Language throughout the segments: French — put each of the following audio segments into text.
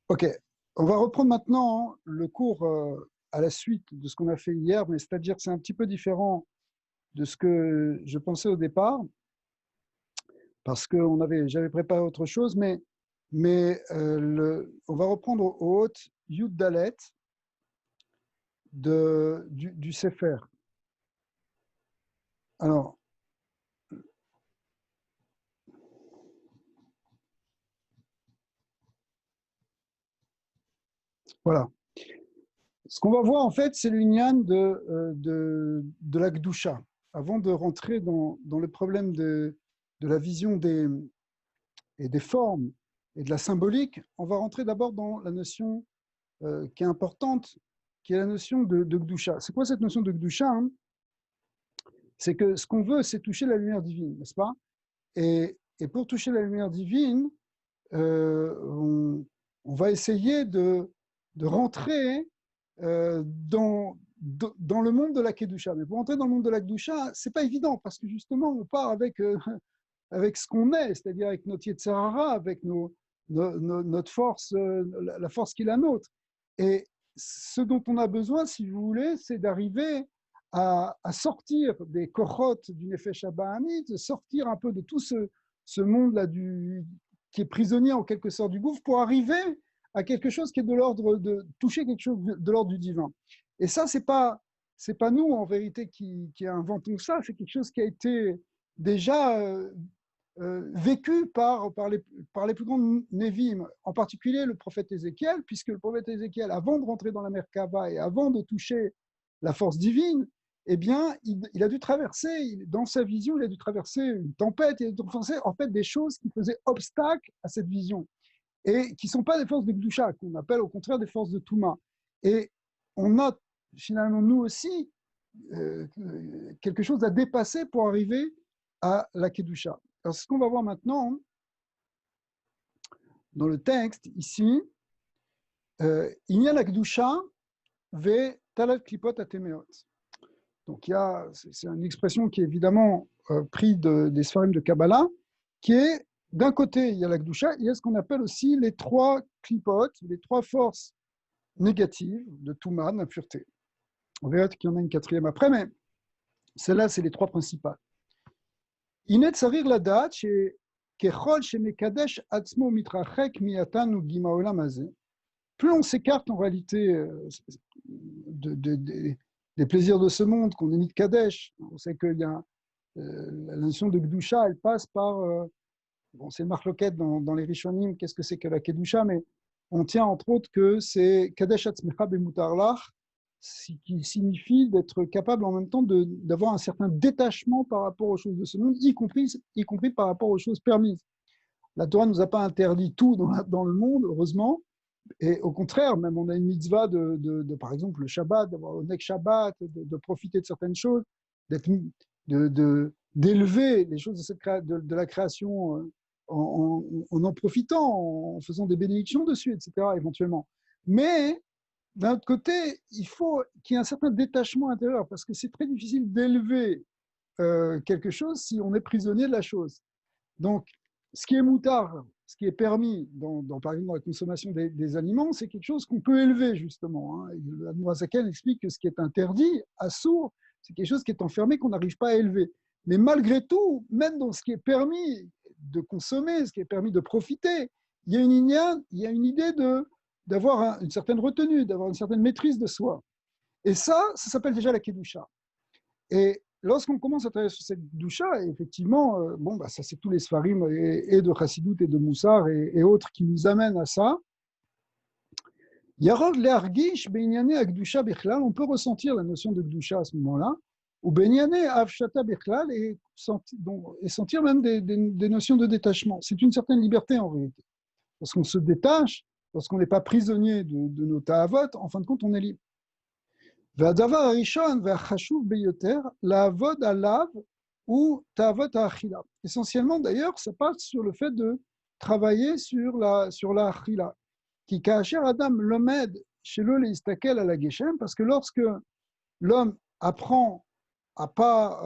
Ok, on va reprendre maintenant le cours à la suite de ce qu'on a fait hier, mais c'est-à-dire que c'est un petit peu différent de ce que je pensais au départ, parce que j'avais préparé autre chose, mais on va reprendre au haute Yud Dalet du Sefer. Alors, voilà. Ce qu'on va voir, en fait, c'est l'union de la Gdusha. Avant de rentrer dans le problème de la vision et des formes et de la symbolique, on va rentrer d'abord dans la notion qui est importante, qui est la notion de Gdusha. C'est quoi cette notion de Gdusha, hein? C'est que ce qu'on veut, c'est toucher la lumière divine, n'est-ce pas? Et pour toucher la lumière divine, on va essayer de rentrer dans le monde de la Kedusha. Mais pour entrer dans le monde de la Kedusha, c'est pas évident parce que justement, on part avec ce qu'on est, c'est-à-dire avec notre Yetzirara, avec notre force, la force qui est la nôtre. Et ce dont on a besoin, si vous voulez, c'est d'arriver à sortir des kochotes du Nefesh Habahamit, de sortir un peu de tout ce monde-là qui est prisonnier en quelque sorte du gouffre pour arriver à quelque chose qui est de l'ordre de toucher quelque chose de l'ordre du divin. Et ça, c'est pas nous en vérité qui inventons ça, c'est quelque chose qui a été déjà vécu par les plus grands Névim, en particulier le prophète Ézéchiel, puisque le prophète Ézéchiel, avant de rentrer dans la Merkava et avant de toucher la force divine, eh bien, il a dû traverser, dans sa vision, il a dû traverser une tempête, il a dû traverser en fait des choses qui faisaient obstacle à cette vision et qui ne sont pas des forces de Gdusha, qu'on appelle au contraire des forces de Touma. Et on a finalement, nous aussi, quelque chose à dépasser pour arriver à la Kedusha. Alors, ce qu'on va voir maintenant dans le texte, ici, il y a la Kedusha ve talat klipot atemeot. Donc, c'est une expression qui est évidemment prise des Sfarim de Kabbalah, qui est, d'un côté, il y a la Kedusha, il y a ce qu'on appelle aussi les trois klipot, les trois forces négatives de Touma, d'impureté. On verra qu'il y en a une quatrième après, mais celles-là, c'est les trois principales. Inet sarir la date, ככל שמקדש עצמו מתרחק מיתן וגימה העולם הזה, plus on s'écarte en réalité des plaisirs de ce monde, qu'on est mis de Kadesh, on sait qu'il y a la notion de Gdusha, elle passe par, bon, c'est le marloquette dans les Rishonim, qu'est-ce que c'est que la Kedusha, mais on tient entre autres que c'est Kadesh Atzmecha Bemutarlach, qui signifie d'être capable en même temps d'avoir un certain détachement par rapport aux choses de ce monde, y compris par rapport aux choses permises. La Torah ne nous a pas interdit tout dans le monde, heureusement, et au contraire, même on a une mitzvah par exemple, le Shabbat, d'avoir le Nek Shabbat, de profiter de certaines choses, d'élever les choses de la création en profitant, en faisant des bénédictions dessus, etc., éventuellement. Mais d'un autre côté, il faut qu'il y ait un certain détachement intérieur, parce que c'est très difficile d'élever quelque chose si on est prisonnier de la chose. Donc, ce qui est moutard, ce qui est permis, par exemple, dans la consommation des aliments, c'est quelque chose qu'on peut élever, justement. Hein. L'Admorazaken explique que ce qui est interdit, à sourd, c'est quelque chose qui est enfermé, qu'on n'arrive pas à élever. Mais malgré tout, même dans ce qui est permis de consommer, ce qui est permis de profiter, il y a une idée d'avoir une certaine retenue, d'avoir une certaine maîtrise de soi. Et ça s'appelle déjà la Kedusha. Et lorsqu'on commence à travailler sur cette doucha, effectivement, bon, bah, ça c'est tous les Sfarim et de Chassidut et de Moussar et autres qui nous amènent à ça. Yarod le'argish be'inyane akdusha bichlal, on peut ressentir la notion de Gdusha à ce moment-là, ou be'inyane avshata bichlal et sentir même des notions de détachement. C'est une certaine liberté en réalité. Lorsqu'on se détache, lorsqu'on n'est pas prisonnier de nos ta'avot, en fin de compte, on est libre. והדבר הראשון והחשוב ביותר, לעבוד עליו הוא תאוות האכילה. Essentiellement, d'ailleurs, ça passe sur le fait de travailler sur la achila. כי כאשר אדם לומד שלא להסתכל על הגשם, parce que lorsque l'homme apprend à pas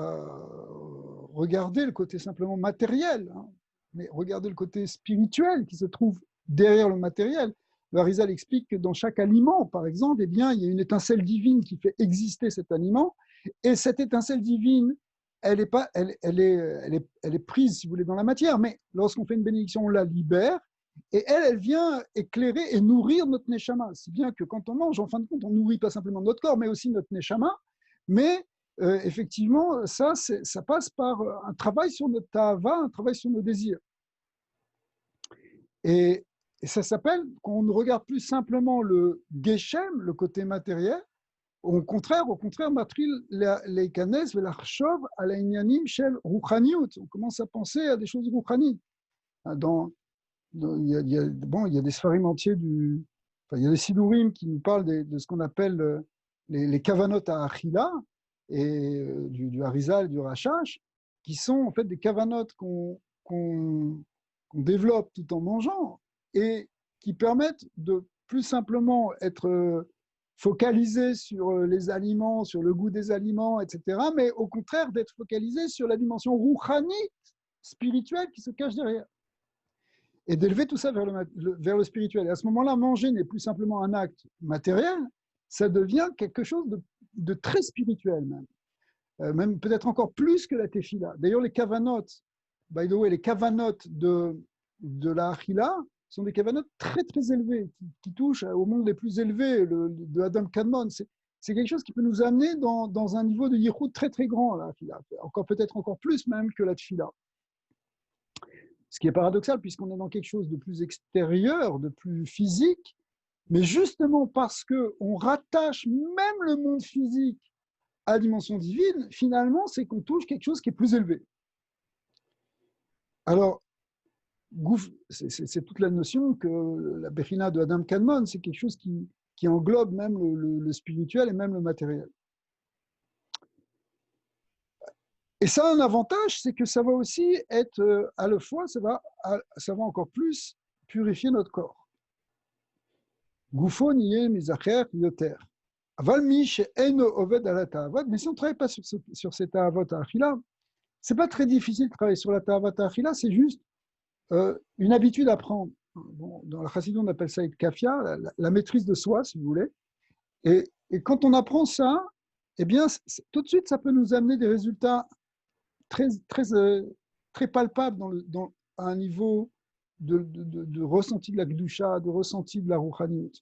regarder le côté simplement matériel, hein, mais regarder le côté spirituel qui se trouve derrière le matériel, le Harizal explique que dans chaque aliment, par exemple, eh bien, il y a une étincelle divine qui fait exister cet aliment, et cette étincelle divine, elle est prise, si vous voulez, dans la matière, mais lorsqu'on fait une bénédiction, on la libère, et elle vient éclairer et nourrir notre neshama. Si bien que quand on mange, en fin de compte, on nourrit pas simplement notre corps, mais aussi notre neshama, mais effectivement, ça passe par un travail sur notre tava, un travail sur nos désirs. Et ça s'appelle, quand on ne regarde plus simplement le geshem, le côté matériel, au contraire, matril les kanes velachshov ala inyanim shel ruchaniut. On commence à penser à des choses ruchanites. Il y a des sfarim entiers il y a des sidurim qui nous parlent de ce qu'on appelle les kavanot à achila et du Harizal, du Rashash, qui sont en fait des kavanot qu'on développe tout en mangeant et qui permettent de plus simplement être focalisé sur les aliments, sur le goût des aliments, etc., mais au contraire d'être focalisé sur la dimension rouhani, spirituelle qui se cache derrière. Et d'élever tout ça vers le spirituel. Et à ce moment-là, manger n'est plus simplement un acte matériel, ça devient quelque chose de très spirituel même peut-être encore plus que la tefila. D'ailleurs, les kavanot, by the way, les kavanot de la achila sont des kavanot très très élevés, qui touchent au monde les plus élevés, de Adam Kadmon. C'est quelque chose qui peut nous amener dans un niveau de yichud très très grand, la achila, peut-être encore plus même que la tefila. Ce qui est paradoxal, puisqu'on est dans quelque chose de plus extérieur, de plus physique, mais justement parce qu'on rattache même le monde physique à la dimension divine, finalement, c'est qu'on touche quelque chose qui est plus élevé. Alors, c'est toute la notion que la Bechina de Adam Kadmon, c'est quelque chose qui englobe même le spirituel et même le matériel. Et ça a un avantage, c'est que ça va aussi être, à la fois, ça va encore plus purifier notre corps. Goufo niye mizacher yoter. Aval mish eno oved ala ta'avot. Mais si on ne travaille pas sur cette ta'avot achila, c'est pas très difficile de travailler sur la ta'avot achila, c'est juste une habitude à prendre. Bon, dans la Chassidut, on appelle ça kafia, la maîtrise de soi, si vous voulez. Et quand on apprend ça, eh bien, tout de suite, ça peut nous amener des résultats très, très, très palpable à un niveau de ressenti de la Gdusha, de ressenti de la Rouhaniyut.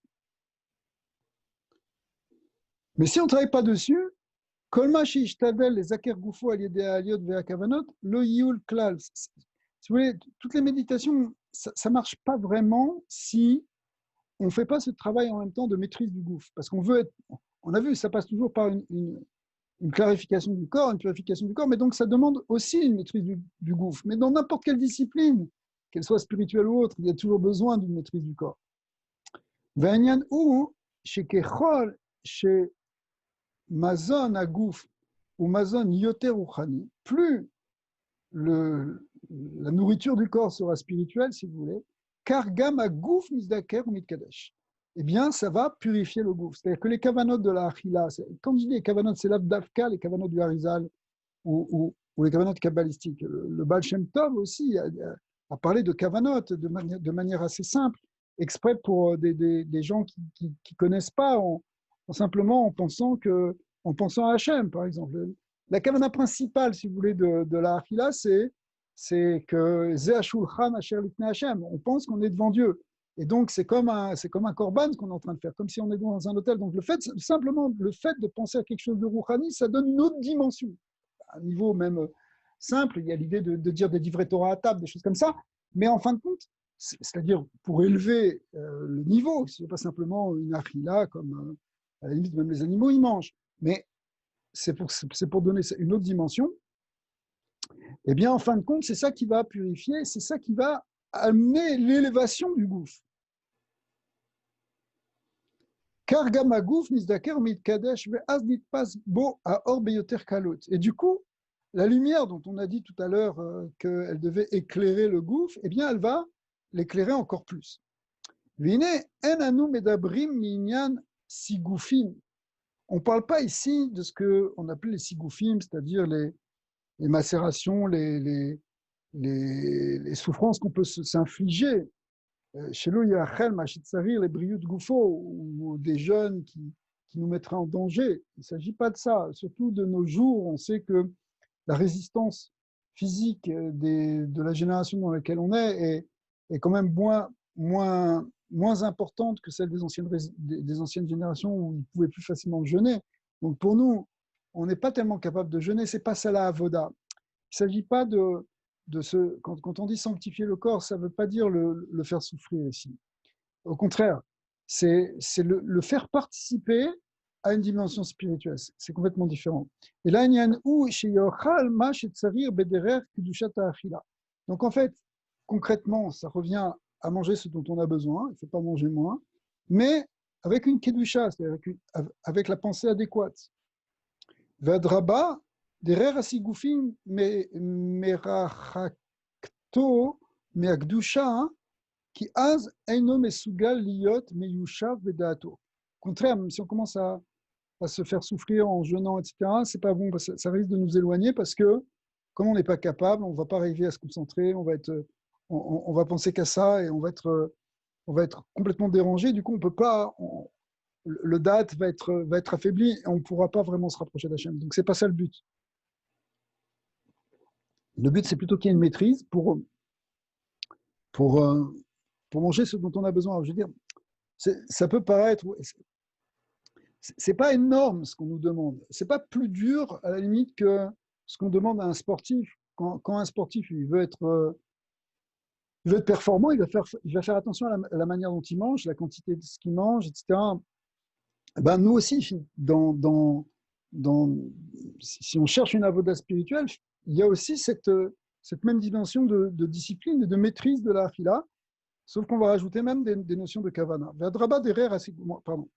Mais si on ne travaille pas dessus, Kolma Shishtavel, les Aker Goufo, Aliede Aliot, Veakavanot, le Yul Klal. Si vous voulez, toutes les méditations, ça ne marche pas vraiment si on ne fait pas ce travail en même temps de maîtrise du gouffre. Parce qu'on veut être, on a vu, ça passe toujours par une clarification du corps, une purification du corps, mais donc ça demande aussi une maîtrise du gouffre. Mais dans n'importe quelle discipline, qu'elle soit spirituelle ou autre, il y a toujours besoin d'une maîtrise du corps. V'anyan ou chez Kechol, chez Mazon à gouffre ou Mazon yoter ruchani, plus la nourriture du corps sera spirituelle, si vous voulez, car gam à gouffre misdaker ou mitkadesh. Eh bien, ça va purifier le gouffre. C'est-à-dire que les kavanot de la achila, quand je dis les kavanot, c'est l'avdavka, les kavanot du Harizal ou les kavanot kabbalistiques. Le Baal Shem Tov aussi a parlé de kavanot de manière assez simple, exprès pour des gens qui ne connaissent pas, simplement en pensant à Hachem, par exemple. La kavana principale, si vous voulez, de la achila, c'est que Ze Hashulchan Asher Lifnei Hachem. On pense qu'on est devant Dieu. Et donc, c'est comme un korban qu'on est en train de faire, comme si on est dans un hôtel. Donc, simplement le fait de penser à quelque chose de rouhani, ça donne une autre dimension. À un niveau même simple, il y a l'idée de dire des livrets Torah à table, des choses comme ça. Mais en fin de compte, c'est-à-dire pour élever le niveau, ce n'est pas simplement une achila comme à la limite même les animaux, ils mangent. Mais c'est pour donner une autre dimension. Eh bien, en fin de compte, c'est ça qui va purifier, c'est ça qui va amener l'élévation du gouffre. Car gamagouf misdaker mitkadesh ve'az nitpas bo aor beyoter kalot. Et du coup, la lumière dont on a dit tout à l'heure qu'elle devait éclairer le gouffre, eh bien, elle va l'éclairer encore plus. Vine en anu medabrim minyan sigoufim. On ne parle pas ici de ce qu'on appelle les sigoufim, c'est-à-dire les macérations, les souffrances qu'on peut s'infliger chez nous, il y a Achel, Machitsarir, les Briut Goufo, ou des jeunes qui nous mettraient en danger. Il ne s'agit pas de ça. Surtout de nos jours, on sait que la résistance physique de la génération dans laquelle on est quand même moins importante que celle des anciennes générations où ils pouvaient plus facilement jeûner. Donc pour nous, on n'est pas tellement capable de jeûner, c'est pas ça la avoda. Il ne s'agit pas quand on dit sanctifier le corps, ça ne veut pas dire le faire souffrir ici. Au contraire, c'est le faire participer à une dimension spirituelle. C'est complètement différent. Et là, il y a un ou chez Yochal, ma chez Tsarir, Bederer, Kudushata Achila. Donc en fait, concrètement, ça revient à manger ce dont on a besoin, il ne faut pas manger moins, mais avec une Kedusha, c'est-à-dire avec la pensée adéquate. Vadraba, Derer Asigufim, Merachakto, Meakdusha, qui az eino mesugal liot meyushav vedato. Au contraire, même si on commence à se faire souffrir en jeûnant, etc., c'est pas bon, ça risque de nous éloigner parce que comme on n'est pas capable, on ne va pas arriver à se concentrer, on va penser qu'à ça et on va être complètement dérangé. Du coup, on peut pas, le date va être affaibli et on ne pourra pas vraiment se rapprocher d'Hachem. Donc c'est pas ça le but. Le but, c'est plutôt qu'il y ait une maîtrise pour manger ce dont on a besoin. Alors, je veux dire, ça peut paraître, c'est pas énorme ce qu'on nous demande. C'est pas plus dur à la limite que ce qu'on demande à un sportif. Quand un sportif il veut être performant, il va faire attention à la manière dont il mange, la quantité de ce qu'il mange, etc. Ben, nous aussi, si on cherche une avoda spirituelle, il y a aussi cette même dimension de discipline et de maîtrise de la hafila, sauf qu'on va rajouter même des notions de kavana. Pardon.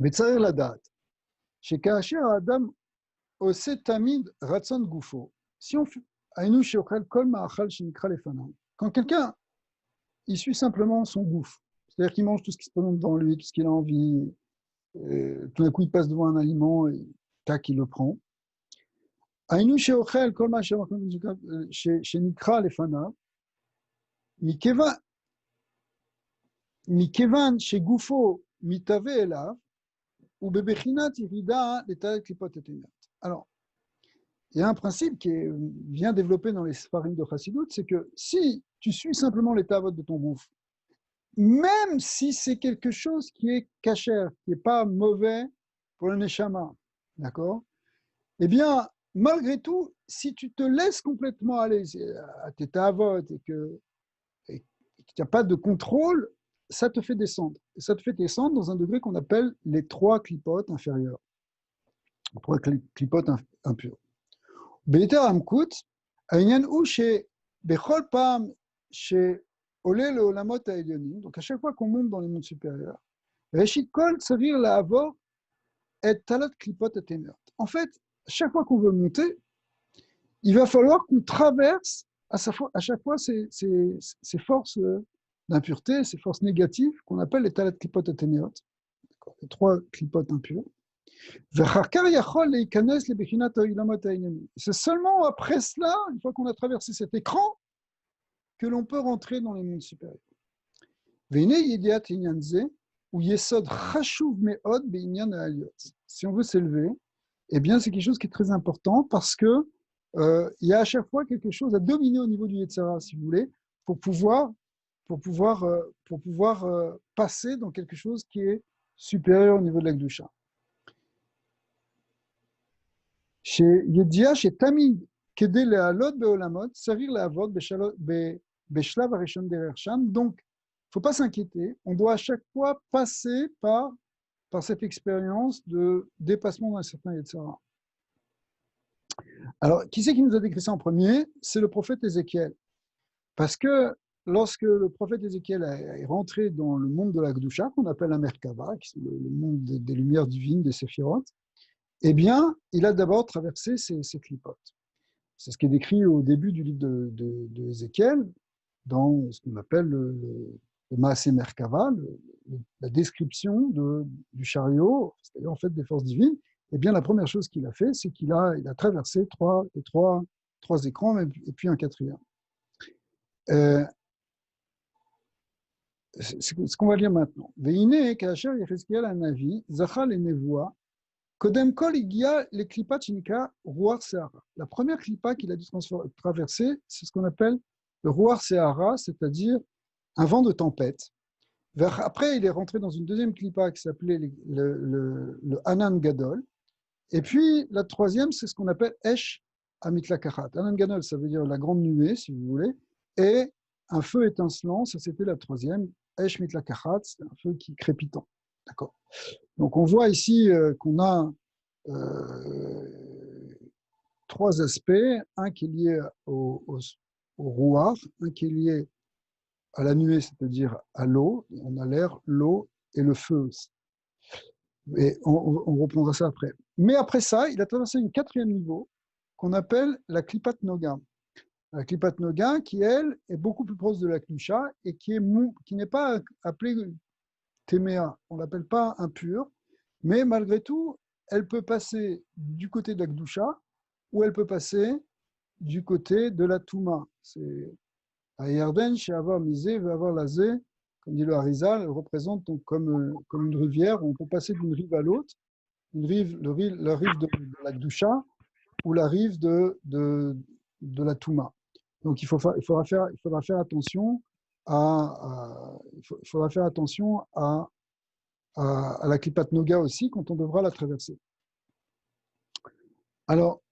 וצריך לדעת שכאשר האדם עושה תמיד רצון גופו, היינו שאוכל כל מאכל שנקרא לפניו, quand quelqu'un il suit simplement son gouffre, c'est-à-dire qu'il mange tout ce qui se présente devant lui, tout ce qu'il a envie, tout d'un coup il passe devant un aliment et tac, il le prend. היינו שאוכל כל מה שנקרא לפניו, מכיוון שגופו מתהווה אליו, ou bebechinat irida l'état klipot etenat. Alors, il y a un principe qui est bien développé dans les Sfarim de Chassidut, c'est que si tu suis simplement les tavot de ton gouffre, même si c'est quelque chose qui est kasher, qui n'est pas mauvais pour le neshama, d'accord? Eh bien, malgré tout, si tu te laisses complètement aller à tes tavot et que tu n'as pas de contrôle, ça te fait descendre. Et ça te fait descendre dans un degré qu'on appelle les 3 clipotes inférieures. Les 3 clipotes impures. Beiter Amkut, העניין הוא שבכל פעם שעולה לעולמות העליונים, donc à chaque fois qu'on monte dans les mondes supérieurs, ראשית כל צריך לעבור את תעלת קליפות התניות. En fait, chaque fois qu'on veut monter, il va falloir qu'on traverse à chaque fois ces forces d'impureté, ces forces négatives qu'on appelle les talat klipot aténéot, les 3 clipotes impures. C'est seulement après cela, une fois qu'on a traversé cet écran, que l'on peut rentrer dans les mondes supérieurs. Si on veut s'élever, eh bien c'est quelque chose qui est très important parce que il y a à chaque fois quelque chose à dominer au niveau du Yetzara, si vous voulez, pour pouvoir passer dans quelque chose qui est supérieur au niveau de la Kedusha. Chez Yedia, chez Tamid, Kedé le'alot be'olamot, sarir le'avot be'shlav harishon derer sham. Donc, il ne faut pas s'inquiéter, on doit à chaque fois passer par cette expérience de dépassement d'un certain Yetzara. Alors, qui c'est qui nous a décrit ça en premier? C'est le prophète Ézéchiel. Parce que lorsque le prophète Ézéchiel est rentré dans le monde de la Kedusha, qu'on appelle la Merkava, qui est le monde des lumières divines, des séphirotes, eh bien, il a d'abord traversé ces clipotes. C'est ce qui est décrit au début du livre de Ézéchiel, dans ce qu'on appelle le Maaseh Merkava, la description du chariot, c'est-à-dire en fait des forces divines. Eh bien, la première chose qu'il a fait, c'est qu'il a traversé les trois 3 écrans, et puis un quatrième. Euh, ce qu'on va lire maintenant. Veine kasher Yechezkiel hanavi zachar lenevoa kodem kol igia le klipa chinika ruach seara. La première klipa qu'il a dû traverser, c'est ce qu'on appelle le ruach seara, c'est-à-dire un vent de tempête. Après, il est rentré dans une deuxième klipa qui s'appelait le Hanan Gadol. Et puis, la troisième, c'est ce qu'on appelle Esh Amitlakachat. Hanan Gadol, ça veut dire la grande nuée, si vous voulez, et un feu étincelant, ça c'était la troisième. Esh Mitlakachat, c'est un feu qui crépitant. D'accord. Donc, on voit ici qu'on a 3 aspects. Un qui est lié au rouar, un qui est lié à la nuée, c'est-à-dire à l'eau. On a l'air, l'eau et le feu aussi. Et on reprendra ça après. Mais après ça, il a traversé un 4e niveau qu'on appelle la Klipat Noga. La Klipat Noga, qui, elle, est beaucoup plus proche de la Klusha et qui n'est pas appelée Téméa. On ne l'appelle pas impure, mais malgré tout, elle peut passer du côté de la Kdusha ou elle peut passer du côté de la Touma. C'est à Yarden, chez Avar Misé, Avar Lazé, comme dit le Harizal, elle représente donc comme une rivière où on peut passer d'une rive à l'autre, la rive de la Kdusha ou la rive de la Touma. Donc il faudra faire attention il faudra faire attention à la Klipat Noga aussi quand on devra la traverser. Alors,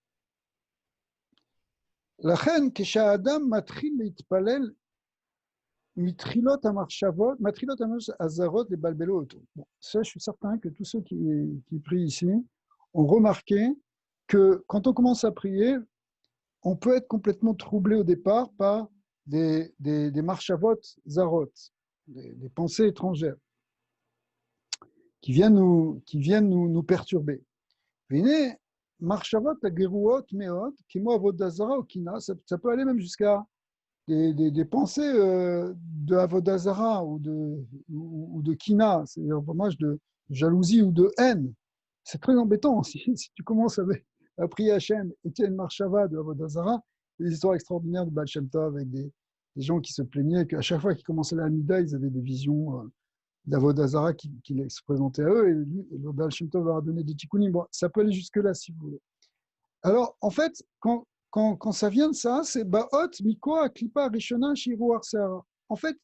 la reine Kesha-Adam matril להתפלל מתחילות המחשבות, מתחילות הזרות לבלבלו אותו. Bon, ça, je suis certain que tous ceux qui prient ici ont remarqué que quand on commence à prier, on peut être complètement troublé au départ par des marchavot zarot, des pensées étrangères qui viennent nous perturber. Venez, marchavot ageruot meot, kimo avodah zara ou kina, ça peut aller même jusqu'à des pensées de avodah zara ou de kina, c'est-à-dire vraiment de jalousie ou de haine. C'est très embêtant si tu commences à prier Hachem et tu as une marchava de avodah zara. Des histoires extraordinaires de Baal Shem Tov avec des gens qui se plaignaient qu'à chaque fois qu'ils commençaient la Hamida, ils avaient des visions d'Avodah Zara qui se présentaient à eux, et le Baal Shem Tov leur a donné des tikkunim. Bon, ça peut aller jusque-là si vous voulez. Alors, en fait, quand ça vient de ça, c'est Ba'ot, Mikoa, Klipa, Rishona, Shiru, Arsara. En fait,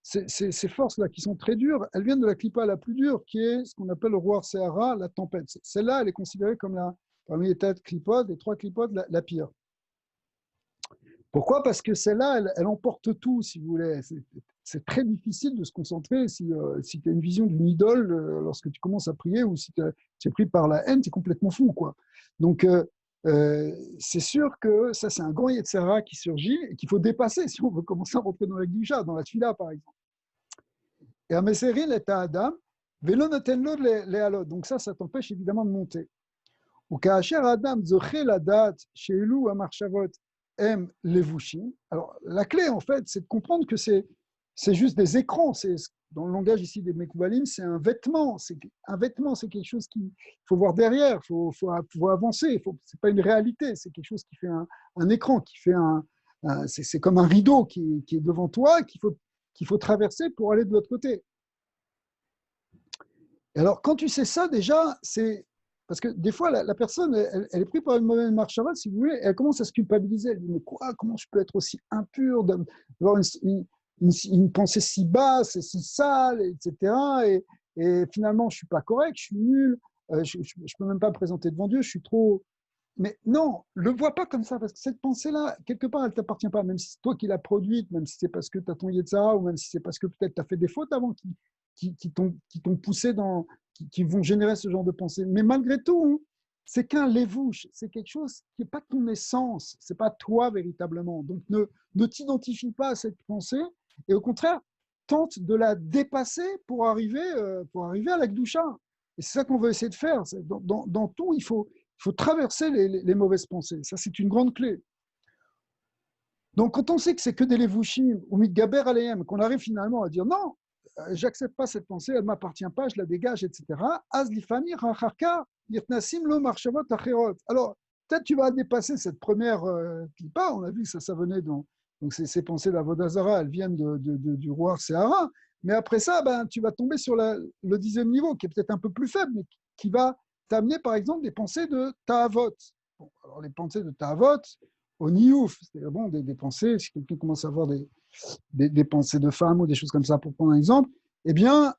ces forces-là qui sont très dures, elles viennent de la Klipa la plus dure, qui est ce qu'on appelle le Ruar Sehara, la tempête. Celle-là, elle est considérée comme parmi les tas de Klipot, les 3 Klipot, la pire. Pourquoi? Parce que celle-là, elle emporte tout, si vous voulez. C'est très difficile de se concentrer si tu as une vision d'une idole lorsque tu commences à prier, ou si tu es pris par la haine, tu es complètement fou, quoi. Donc, c'est sûr que ça, c'est un grand Yetzirah qui surgit et qu'il faut dépasser si on veut commencer à rentrer dans la Gdusha, dans la Tfila, par exemple. Et à Meseril est à Adam, Velo notenlo les halot. Donc ça t'empêche évidemment de monter. Ou Kaasher Adam zoché la date chez Elou à Marchavot aime les Vushim. Alors, la clé, en fait, c'est de comprendre que c'est juste des écrans. Dans le langage ici des Mekoubalim, c'est un vêtement. Un vêtement, c'est quelque chose qu'il faut voir derrière, il faut avancer. Ce n'est pas une réalité, c'est quelque chose qui fait un écran, c'est comme un rideau qui est devant toi, qu'il faut traverser pour aller de l'autre côté. Et alors, quand tu sais ça, déjà, c'est... Parce que des fois, la personne, elle est prise par une mauvaise marche avant, si vous voulez, et elle commence à se culpabiliser. Elle dit, mais quoi, comment je peux être aussi impur, d'avoir une pensée si basse et si sale, etc. Et finalement, je ne suis pas correct, je suis nul, je ne peux même pas me présenter devant Dieu, je suis trop... Mais non, ne le vois pas comme ça, parce que cette pensée-là, quelque part, elle ne t'appartient pas, même si c'est toi qui l'as produite, même si c'est parce que tu as ton Yetzara, ou même si c'est parce que peut-être tu as fait des fautes avant qui t'ont poussé qui vont générer ce genre de pensée. Mais malgré tout, c'est qu'un lévouche, c'est quelque chose qui n'est pas ton essence, ce n'est pas toi véritablement. Donc ne t'identifie pas à cette pensée, et au contraire, tente de la dépasser pour arriver à la Gdusha. Et c'est ça qu'on veut essayer de faire. Dans tout, il faut traverser les mauvaises pensées. Ça, c'est une grande clé. Donc, quand on sait que c'est que des levushim ou mitgaber aleim, qu'on arrive finalement à dire non, j'accepte pas cette pensée, elle ne m'appartient pas, je la dégage, etc. Az lifani racharka yirtnasim lo marchavot acherot. Alors, peut-être tu vas dépasser cette première clipa. On a vu que ça venait donc ces pensées d'Avodah Zarah, elles viennent du roi Sehara. Mais après ça, ben, tu vas tomber sur le 10e niveau, qui est peut-être un peu plus faible, mais qui va t'amener, par exemple, des pensées de Tahavot. Bon, alors, les pensées de Tahavot, au Niouf, c'est-à-dire bon, des pensées, si quelqu'un commence à avoir des pensées de femmes ou des choses comme ça, pour prendre un exemple, eh bien,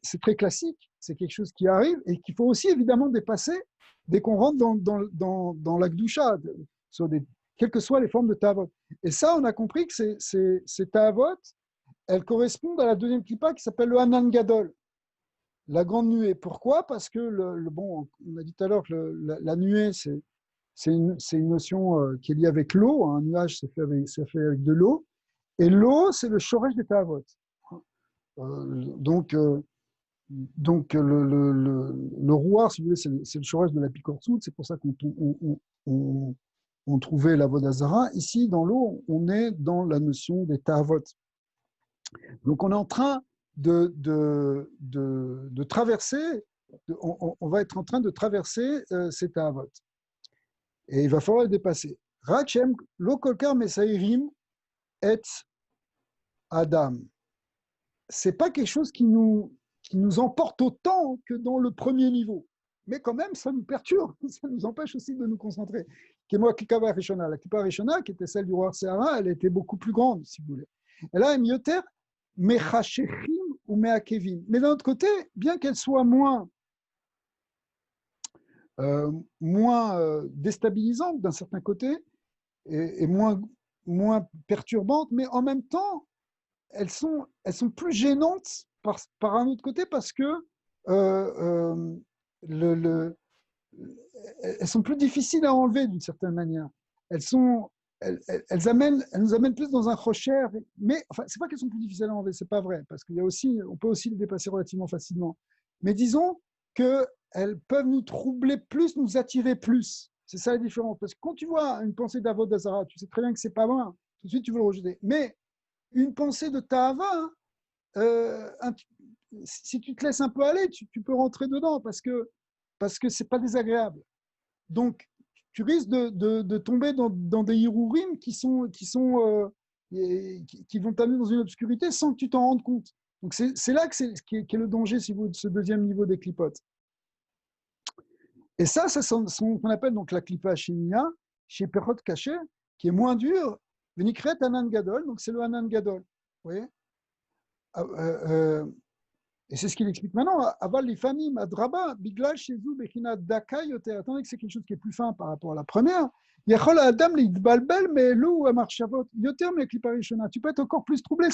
c'est très classique, c'est quelque chose qui arrive et qu'il faut aussi évidemment dépasser dès qu'on rentre dans l'Akdoucha, quelles que soient les formes de Tahavot. Et ça, on a compris que ces Tahavot, elles correspondent à la deuxième clipa qui s'appelle le Hanan Gadol, la grande nuée. Pourquoi? Parce que, bon, on a dit tout à l'heure que la nuée, c'est une notion qui est liée avec l'eau. Un nuage, c'est fait avec de l'eau. Et l'eau, c'est le shoresh des Tahavot. Donc le roi, si vous voulez, c'est le shoresh de la pikortsut. C'est pour ça qu'on trouvait la Vodazara. Ici, dans l'eau, on est dans la notion des Tahavot. Donc, on est en train de traverser, on va être en train de traverser ces Tahavot. Et il va falloir le dépasser. Rachem, lo kolkar mesairim et Adam. C'est pas quelque chose qui nous emporte autant que dans le premier niveau. Mais quand même, ça nous perturbe, ça nous empêche aussi de nous concentrer. La Klipa Rishona, qui était celle du roi Sehara, elle était beaucoup plus grande, si vous voulez. Et là, Emioter, Mechashechim ou Meakevim. Mais d'un autre côté, bien qu'elle soit moins déstabilisante d'un certain côté et moins perturbante, mais en même temps, elles sont plus gênantes par un autre côté parce que elles sont plus difficiles à enlever d'une certaine manière. Elles nous amènent plus dans un rocher, mais enfin, c'est pas qu'elles sont plus difficiles à enlever, c'est pas vrai, parce on peut aussi les dépasser relativement facilement. Mais disons qu'elles peuvent nous troubler plus, nous attirer plus. C'est ça la différence. Parce que quand tu vois une pensée d'Avodah Zarah, tu sais très bien que c'est pas vrai, tout de suite tu veux le rejeter. Mais une pensée de Tahava, si tu te laisses un peu aller, tu peux rentrer dedans parce que c'est pas désagréable. Donc, tu risques de tomber dans des hirourim qui vont t'amener dans une obscurité sans que tu t'en rendes compte. Donc, c'est là qui est le danger, si vous voulez, de ce deuxième niveau des clipotes. Et ça, c'est ce qu'on appelle donc la clipa shenia, chez Perot Caché, qui est moins dure, Venikret Hanan Gadol, donc c'est le Hanan Gadol. Vous voyez, et c'est ce qu'il explique maintenant. Aval lifamim adraba biglal shezu bechina daka yoter. Attendez que c'est quelque chose qui est plus fin par rapport à la première. Yachol adam litbalbel me'elu amarshavot yoter me'klipa rishona. Tu peux être encore plus troublé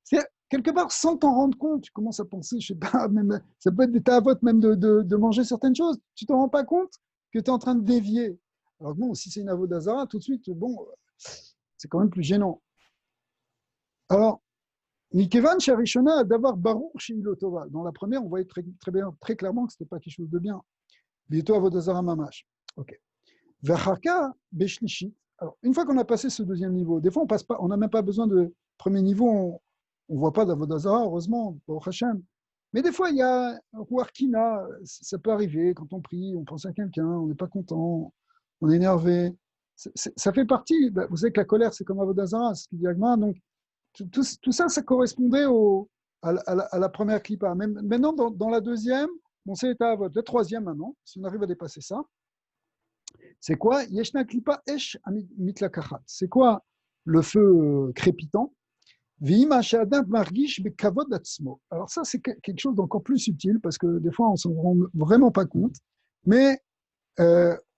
c'est quelque part sans t'en rendre compte. Tu commences à penser, je sais pas, même ça peut être des tavotes même de manger certaines choses. Tu t'en rends pas compte que tu es en train de dévier. Alors bon, si c'est une avodah zara, tout de suite, bon, c'est quand même plus gênant. Alors, Nikevan Sharishona d'avoir Baruch chez Ilotova. Dans la première, on voyait très clairement que ce n'était pas quelque chose de bien. Bientôt Avodazara Mamash. Ok. Vacharka Beshlishi. Alors, une fois qu'on a passé ce deuxième niveau, des fois on n'a même pas besoin de premier niveau, on ne voit pas d'Avodazara, heureusement, au Hachem. Mais des fois, il y a un Ruarkina, ça peut arriver quand on prie, on pense à quelqu'un, on n'est pas content, on est énervé. Ça fait partie, vous savez que la colère, c'est comme Avodazara, c'est ce qu'il dit Agma, donc tout ça, ça correspondait à la première clipa. Maintenant, dans la deuxième, bon, c'est la troisième maintenant, si on arrive à dépasser ça, c'est quoi? Yeshna klipa esh mitlakachat. C'est quoi le feu crépitant? Alors ça, c'est quelque chose d'encore plus subtil, parce que des fois, on ne s'en rend vraiment pas compte, mais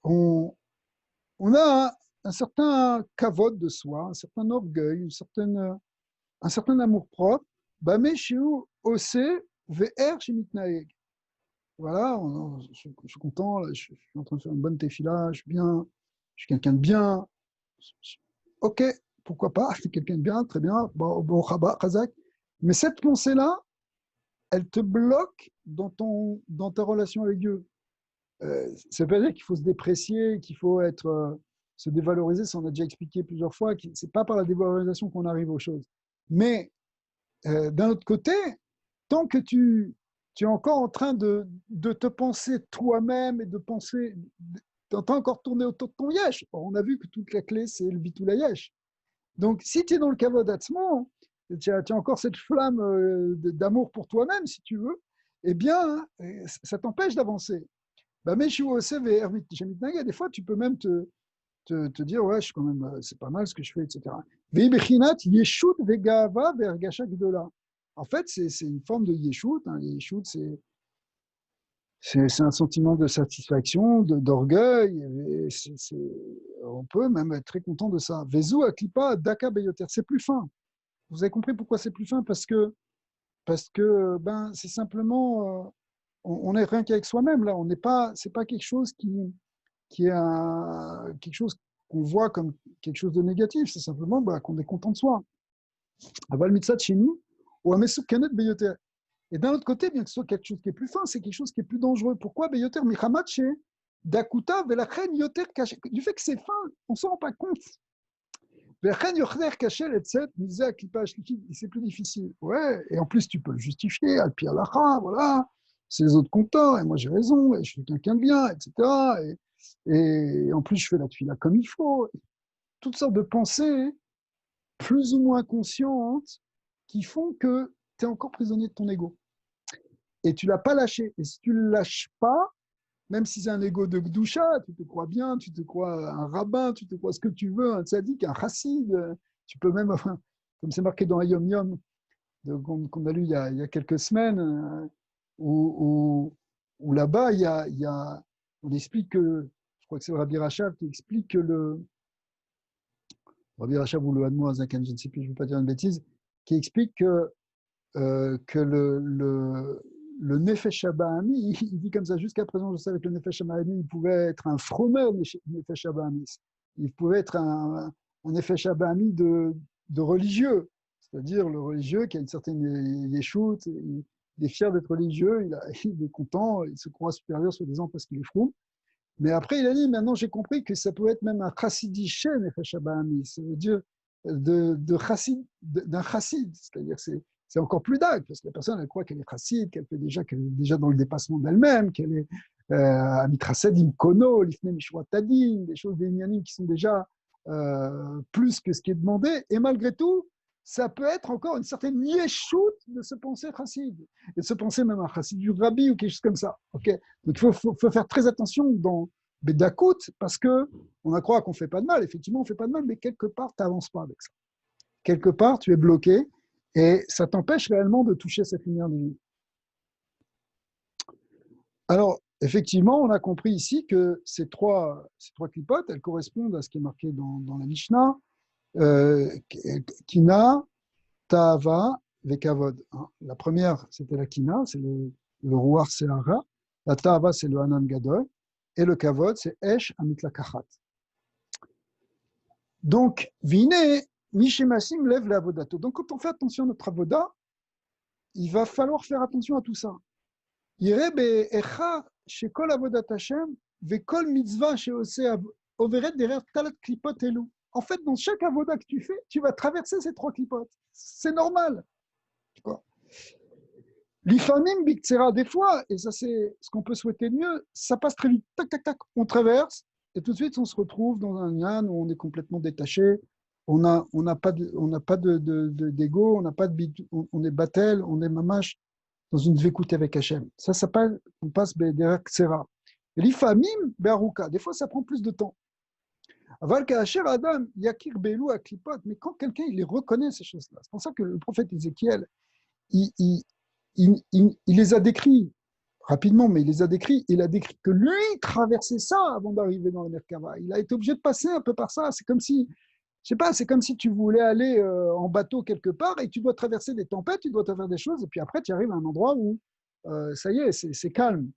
on a un certain kavod de soi, un certain orgueil, un certain amour-propre, mais chez eux, VR chez Mitnaeg. Voilà, je suis content, là, je suis en train de faire une bonne tefila, je suis bien, je suis quelqu'un de bien. Ok, pourquoi pas, je suis quelqu'un de bien, très bien, bon, Khazak. Mais cette pensée-là, elle te bloque dans ta relation avec Dieu. Ça veut pas dire qu'il faut se déprécier, qu'il faut se dévaloriser, ça on a déjà expliqué plusieurs fois, c'est pas par la dévalorisation qu'on arrive aux choses. Mais d'un autre côté, tant que tu es encore en train de te penser toi-même et de penser entends encore tourner autour de ton yesh. Or, on a vu que toute la clé, c'est le vitul yesh. Donc, si tu es dans le kavod atzmo, tu as encore cette flamme d'amour pour toi-même, si tu veux, eh bien, ça t'empêche d'avancer. Bah, mais je suis aussi des fois, tu peux même te dire, ouais, je suis quand même, c'est pas mal ce que je fais, etc. En fait, c'est une forme de yeshut. Hein. Yeshut, c'est un sentiment de satisfaction, d'orgueil. On peut même être très content de ça. Vezu aklipa daka beyoter. C'est plus fin. Vous avez compris pourquoi c'est plus fin? Parce que ben, c'est simplement, on est rien qu'avec soi-même là. On n'est pas, c'est pas quelque chose qui est quelque chose qu'on voit comme quelque chose de négatif. C'est simplement bah, qu'on est content de soi. Aval mitzat sheni ou amesuk kanet beyoter. Et d'un autre côté, bien que ce soit quelque chose qui est plus fin, c'est quelque chose qui est plus dangereux. Pourquoi Beyoter Michamatche Dakuta Velachen Yoter Kaché. Du fait que c'est fin, on ne s'en rend pas compte. Velachen Yoter Kaché, etc. Misé Klipach liquide, c'est plus difficile. Ouais, et en plus, tu peux le justifier, Alpi Alacha, voilà, c'est les autres contents, et moi j'ai raison, et je suis quelqu'un de bien, etc. Et en plus, je fais la tuila comme il faut. Toutes sortes de pensées plus ou moins conscientes qui font que tu es encore prisonnier de ton ego. Et tu ne l'as pas lâché. Et si tu ne le lâches pas, même si c'est un ego de Gdoucha, tu te crois bien, tu te crois un rabbin, tu te crois ce que tu veux, un tzaddik, un chassid, tu peux même, enfin, comme c'est marqué dans Ayom Yom, qu'on a lu il y a quelques semaines, où là-bas, on explique que, je crois que c'est le Rabbi Rachab qui explique que le Rabbi Rachab ou le Hadmo Azaken, je ne sais plus, je ne veux pas dire une bêtise, qui explique que le Nefesh Haba'ami, il dit comme ça, jusqu'à présent, je savais que le Nefesh Haba'ami, il pouvait être un fromeur Nefesh Haba'ami. Il pouvait être un Nefesh Haba'ami de religieux, c'est-à-dire le religieux qui a une certaine yeshut, il est fier d'être religieux, il est content, il se croit supérieur soi-disant parce qu'il est froum. Mais après, il a dit, maintenant j'ai compris que ça peut être même un chassidiche Nefesh Haba'ami, ça veut dire d'un chassid, c'est-à-dire c'est encore plus dingue, parce que la personne, elle croit qu'elle est chassid, qu'elle est déjà dans le dépassement d'elle-même, qu'elle est amitrasedim kono, lifne mishwa tadim, des choses des inyanim qui sont déjà plus que ce qui est demandé, et malgré tout, ça peut être encore une certaine yeshut de se penser chassid, et de se penser même un chassid du rabbi ou quelque chose comme ça. Okay, donc il faut faire très attention dans Bedakout, parce qu'on a croit qu'on ne fait pas de mal, effectivement on ne fait pas de mal, mais quelque part tu n'avances pas avec ça. Quelque part tu es bloqué, et ça t'empêche réellement de toucher cette lumière divine. Alors, effectivement, on a compris ici que ces trois clipotes, elles correspondent à ce qui est marqué dans la Mishnah, Kina, Ta'ava, Vekavod. La première, c'était la Kina, c'est le Ruach Se'ara. La Ta'ava, c'est le Hanan Gadol. Et le Kavod, c'est Esh Amitlakachat. Donc, Vine, Mishimasim lève la Avodato. Donc, quand on fait attention à notre Avoda, il va falloir faire attention à tout ça. יראה באיכה שכל עבודת השם וכל מצווה שעושה עוברת דרך תלת קליפות אלו. En fait, dans chaque avoda que tu fais, tu vas traverser ces trois clipotes. C'est normal. L'ifamim biktsera, des fois, et ça c'est ce qu'on peut souhaiter de mieux, ça passe très vite. Tac, tac, tac, on traverse, et tout de suite on se retrouve dans un yan où on est complètement détaché, on n'a pas d'ego, on n'a pas de on est battel, on est mamash dans une vécoute avec Hachem. Ça passe, on passe derrière Ksera. L'ifamim be'aruka, des fois ça prend plus de temps. Aval ka'asher adam yakir be'elu aklipot, mais quand quelqu'un il les reconnaît ces choses-là, c'est pour ça que le prophète Ézéchiel, il les a décrits rapidement, mais il les a décrits. Il a décrit que lui traversait ça avant d'arriver dans le Merkava. Il a été obligé de passer un peu par ça. C'est comme si, je sais pas, c'est comme si tu voulais aller en bateau quelque part et tu dois traverser des tempêtes, tu dois traverser des choses, et puis après tu arrives à un endroit où ça y est, c'est calme.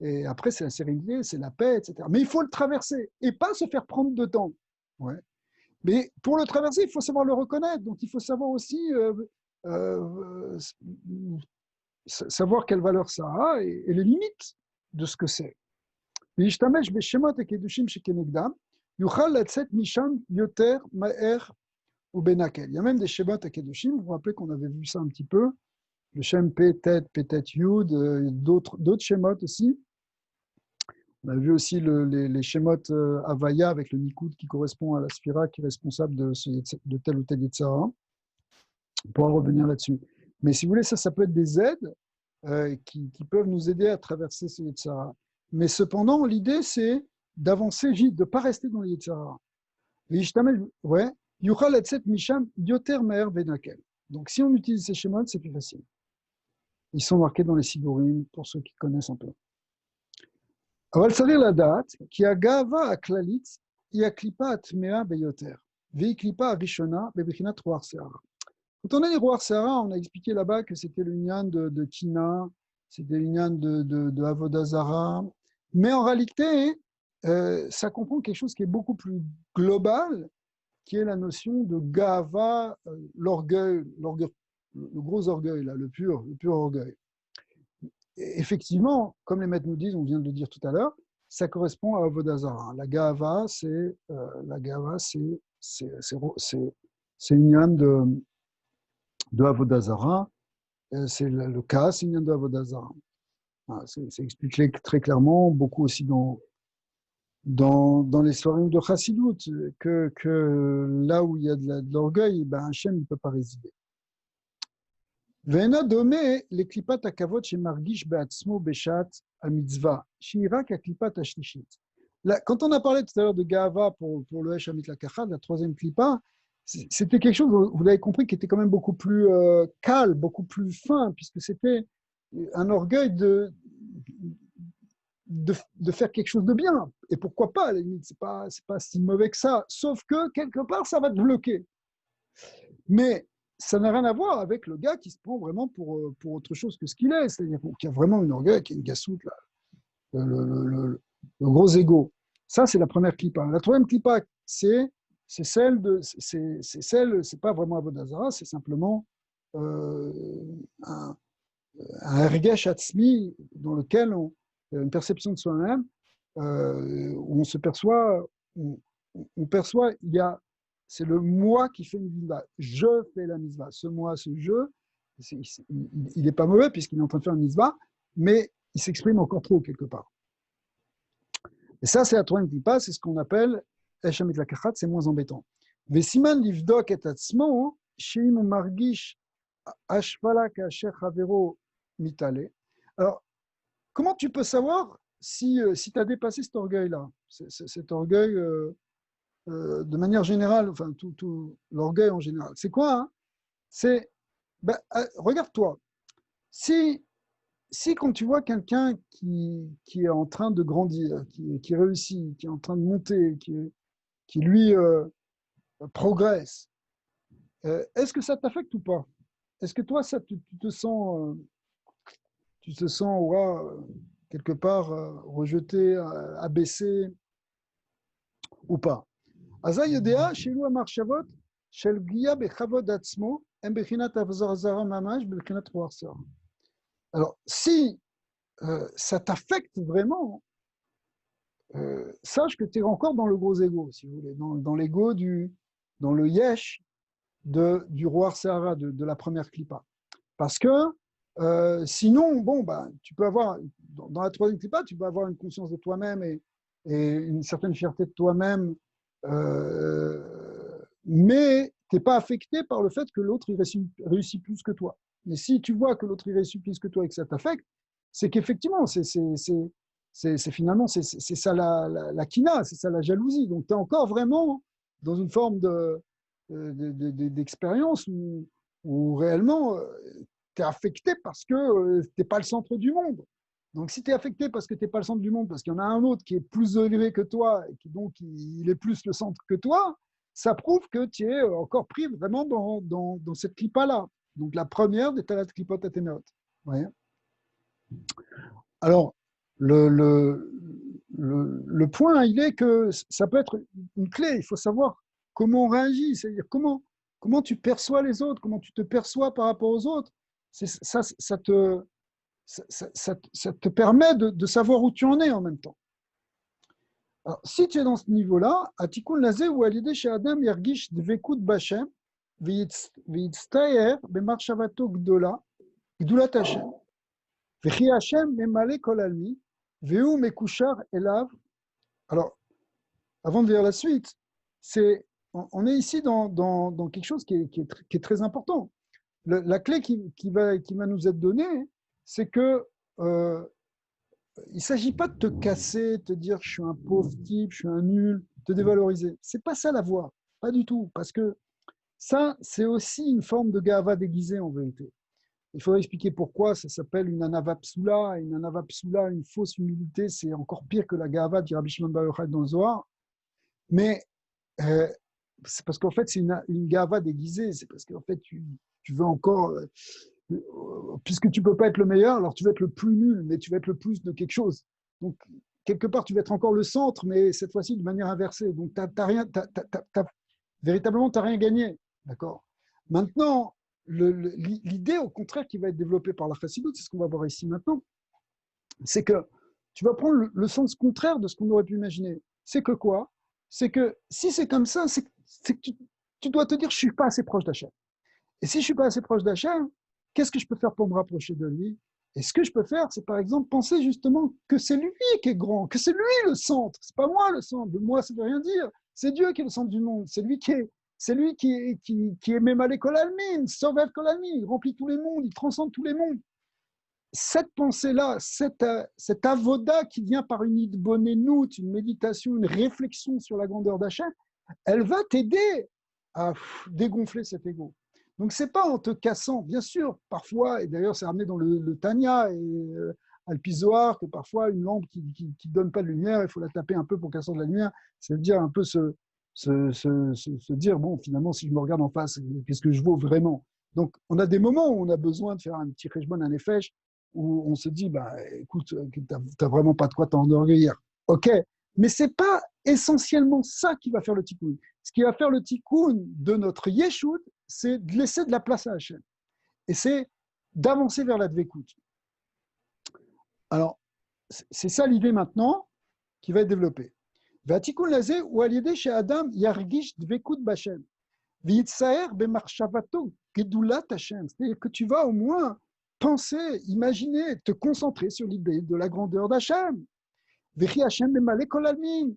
Et après, c'est la sérénité, c'est la paix, etc. Mais il faut le traverser et pas se faire prendre de temps. Ouais. Mais pour le traverser, il faut savoir le reconnaître. Donc il faut savoir aussi savoir quelle valeur ça a et les limites de ce que c'est. Il y a même des Shemot à Kedushim, vous vous rappelez qu'on avait vu ça un petit peu, le Shem Petet, Petet Yud, d'autres Shemot aussi, On a vu aussi les schémotes Havaya avec le Nikoud qui correspond à la spira qui est responsable de tel ou tel Yetzara. On pourra revenir là-dessus. Mais si vous voulez, ça peut être des aides qui peuvent nous aider à traverser ce Yetzara. Mais cependant, l'idée, c'est d'avancer vite, de ne pas rester dans le Yetzara. Ouais, Yuchal etzet misham yoter meher venakel. Donc, si on utilise ces schémas, c'est plus facile. Ils sont marqués dans les Sidurim, pour ceux qui connaissent un peu. אבל צריך לדעת כי הגאווה הכללית היא הקליפה הטמאה ביותר, והיא קליפה הראשונה בבחינת רוח שערה. Quand on a dit roi Sarah, on a expliqué là-bas que c'était l'union de Tina, c'était l'union de Avodazara, mais en réalité, ça comprend quelque chose qui est beaucoup plus global, qui est la notion de Gava, l'orgueil, le gros orgueil, là, le pur orgueil. Et effectivement, comme les maîtres nous disent, on vient de le dire tout à l'heure, ça correspond à Avodazara. La Gava, c'est une union de Avodazara, c'est le cas, c'est une union de Avodazara. C'est expliqué très clairement, beaucoup aussi dans les soirées de Chassidut, que là où il y a de l'orgueil, ben Hachem ne peut pas résider. Ve'ena domé les klipat hakavot chez Margish be'atzmo beshat ha-mitzvah, shira k'aklipat ha-shlishit. Quand on a parlé tout à l'heure de Gava pour le Hesh Amit Lakachad, la troisième klipa, c'était quelque chose, vous l'avez compris, qui était quand même beaucoup plus calme, beaucoup plus fin, puisque c'était un orgueil de faire quelque chose de bien. Et pourquoi pas, à la limite, c'est pas si mauvais que ça, sauf que quelque part, ça va te bloquer. Mais ça n'a rien à voir avec le gars qui se prend vraiment pour autre chose que ce qu'il est, c'est-à-dire qu'il y a vraiment une orgueil, qui est une gassoute, là, le gros ego. Ça, c'est la première clipa. La troisième clipa, c'est pas vraiment Avodazara, c'est simplement un ergesh atzmi dans lequel une perception de soi-même, où on se perçoit, on perçoit, c'est le moi qui fait une mitzvah. Je fais la mitzvah. Ce moi, ce je, il n'est pas mauvais puisqu'il est en train de faire une mitzvah, mais il s'exprime encore trop quelque part. Et ça, c'est la troisième clipa, c'est ce qu'on appelle Hesh Amit Lakachat, c'est moins embêtant. Vesiman livdok et atzmo, sheim margish ashvala kasher havero mitale. Alors, comment tu peux savoir si tu as dépassé cet orgueil-là, cet orgueil de manière générale, enfin tout l'orgueil en général? C'est quoi, hein? C'est, regarde-toi, si quand tu vois quelqu'un qui est en train de grandir, qui réussit, qui est en train de monter, qui lui progresse, est-ce que ça t'affecte ou pas? Est-ce que toi, tu te sens quelque part rejeté, abaissé ou pas? אזי יודע שאילו המחשבות של פגיעה בכבוד עצמו הם בחינת אבזרה ממש בבחינת רוח שערה. Alors, si ça t'affecte vraiment, sache que tu es encore dans le gros ego, si vous voulez, dans l'ego dans le yesh du roi Sahara, de la première clipa. Parce que sinon, bon, tu peux avoir, dans la troisième clipa, tu peux avoir une conscience de toi-même et une certaine fierté de toi-même, mais tu n'es pas affecté par le fait que l'autre il réussit plus que toi. Mais si tu vois que l'autre il réussit plus que toi et que ça t'affecte, c'est qu'effectivement, finalement, c'est ça la kina, c'est ça la jalousie. Donc tu es encore vraiment dans une forme d'expérience où réellement tu es affecté parce que tu n'es pas le centre du monde. Donc si tu es affecté parce que tu n'es pas le centre du monde, parce qu'il y en a un autre qui est plus élevé que toi et qui donc il est plus le centre que toi, ça prouve que tu es encore pris vraiment dans cette clipa-là. Donc la première des talat clipot athéméot. Ouais. Alors, le point, il est que ça peut être une clé. Il faut savoir comment on réagit, c'est-à-dire comment tu perçois les autres, comment tu te perçois par rapport aux autres. Ça te permet de savoir où tu en es en même temps. Alors, si tu es dans ce niveau-là, Atikun Lazé ou Alidé chez Adam Yergish Dvekut Bachem, Vitztayer, Bemarshavato Gdola, Gdulat Hashem. V'chi Hashem memale kol almi, Veu mekushar elav. Alors, avant de lire la suite, on est ici dans quelque chose qui est très important. La clé qui va nous être donnée, c'est que il ne s'agit pas de te casser, de te dire je suis un pauvre type, je suis un nul, te dévaloriser. C'est pas ça la voie, pas du tout, parce que ça, c'est aussi une forme de gava déguisée en vérité. Il faudrait expliquer pourquoi ça s'appelle une anava psula. Une anava psula, une fausse humilité, c'est encore pire que la gava, dit Rabbi Shimon Bar Yochai dans le Zohar. Mais euh, c'est parce qu'en fait, c'est une gava déguisée. C'est parce qu'en fait, tu veux encore, puisque tu ne peux pas être le meilleur, alors tu vas être le plus nul, mais tu vas être le plus de quelque chose. Donc, quelque part, tu vas être encore le centre, mais cette fois-ci de manière inversée. Donc, véritablement, tu n'as rien gagné. D'accord. Maintenant, l'idée, au contraire, qui va être développée par la chassidoute, c'est ce qu'on va voir ici maintenant, c'est que tu vas prendre le sens contraire de ce qu'on aurait pu imaginer. C'est que quoi? C'est que si c'est comme ça, c'est que tu dois te dire, je ne suis pas assez proche d'Hachem. Et si je ne suis pas assez proche d'Hachem, qu'est-ce que je peux faire pour me rapprocher de lui? Et ce que je peux faire, c'est par exemple penser justement que c'est lui qui est grand, que c'est lui le centre, c'est pas moi le centre. Moi, ça ne veut rien dire. C'est Dieu qui est le centre du monde. C'est lui qui est même à l'école almine, Sovev Kol Almin, il remplit tous les mondes, il transcende tous les mondes. Cette pensée-là, cette avoda qui vient par une idbonenout, une méditation, une réflexion sur la grandeur d'Hachem, elle va t'aider à dégonfler cet ego. Donc, ce n'est pas en te cassant, bien sûr, parfois, et d'ailleurs, c'est ramené dans le Tanya et Alpizoar, que parfois, une lampe qui ne donne pas de lumière, il faut la taper un peu pour qu'elle sorte de la lumière. C'est-à-dire un peu se dire, bon, finalement, si je me regarde en face, qu'est-ce que je vaux vraiment? Donc, on a des moments où on a besoin de faire un petit cheshbon, un effèche, où on se dit, bah, écoute, tu n'as vraiment pas de quoi t'enorgueillir. OK, mais ce n'est pas essentiellement ça qui va faire le tikkun. Ce qui va faire le tikkun de notre yeshut, c'est de laisser de la place à Hachem. Et c'est d'avancer vers la dvekout. Alors, c'est ça l'idée maintenant qui va être développée. Vatikun lazé ou aliédé chez Adam yargish dvekout b'Hachem. V'yitsaer b'marshavato gedulat Hachem. C'est-à-dire que tu vas au moins penser, imaginer, te concentrer sur l'idée de la grandeur d'Hachem. Vechi Hachem b'malé kol almin.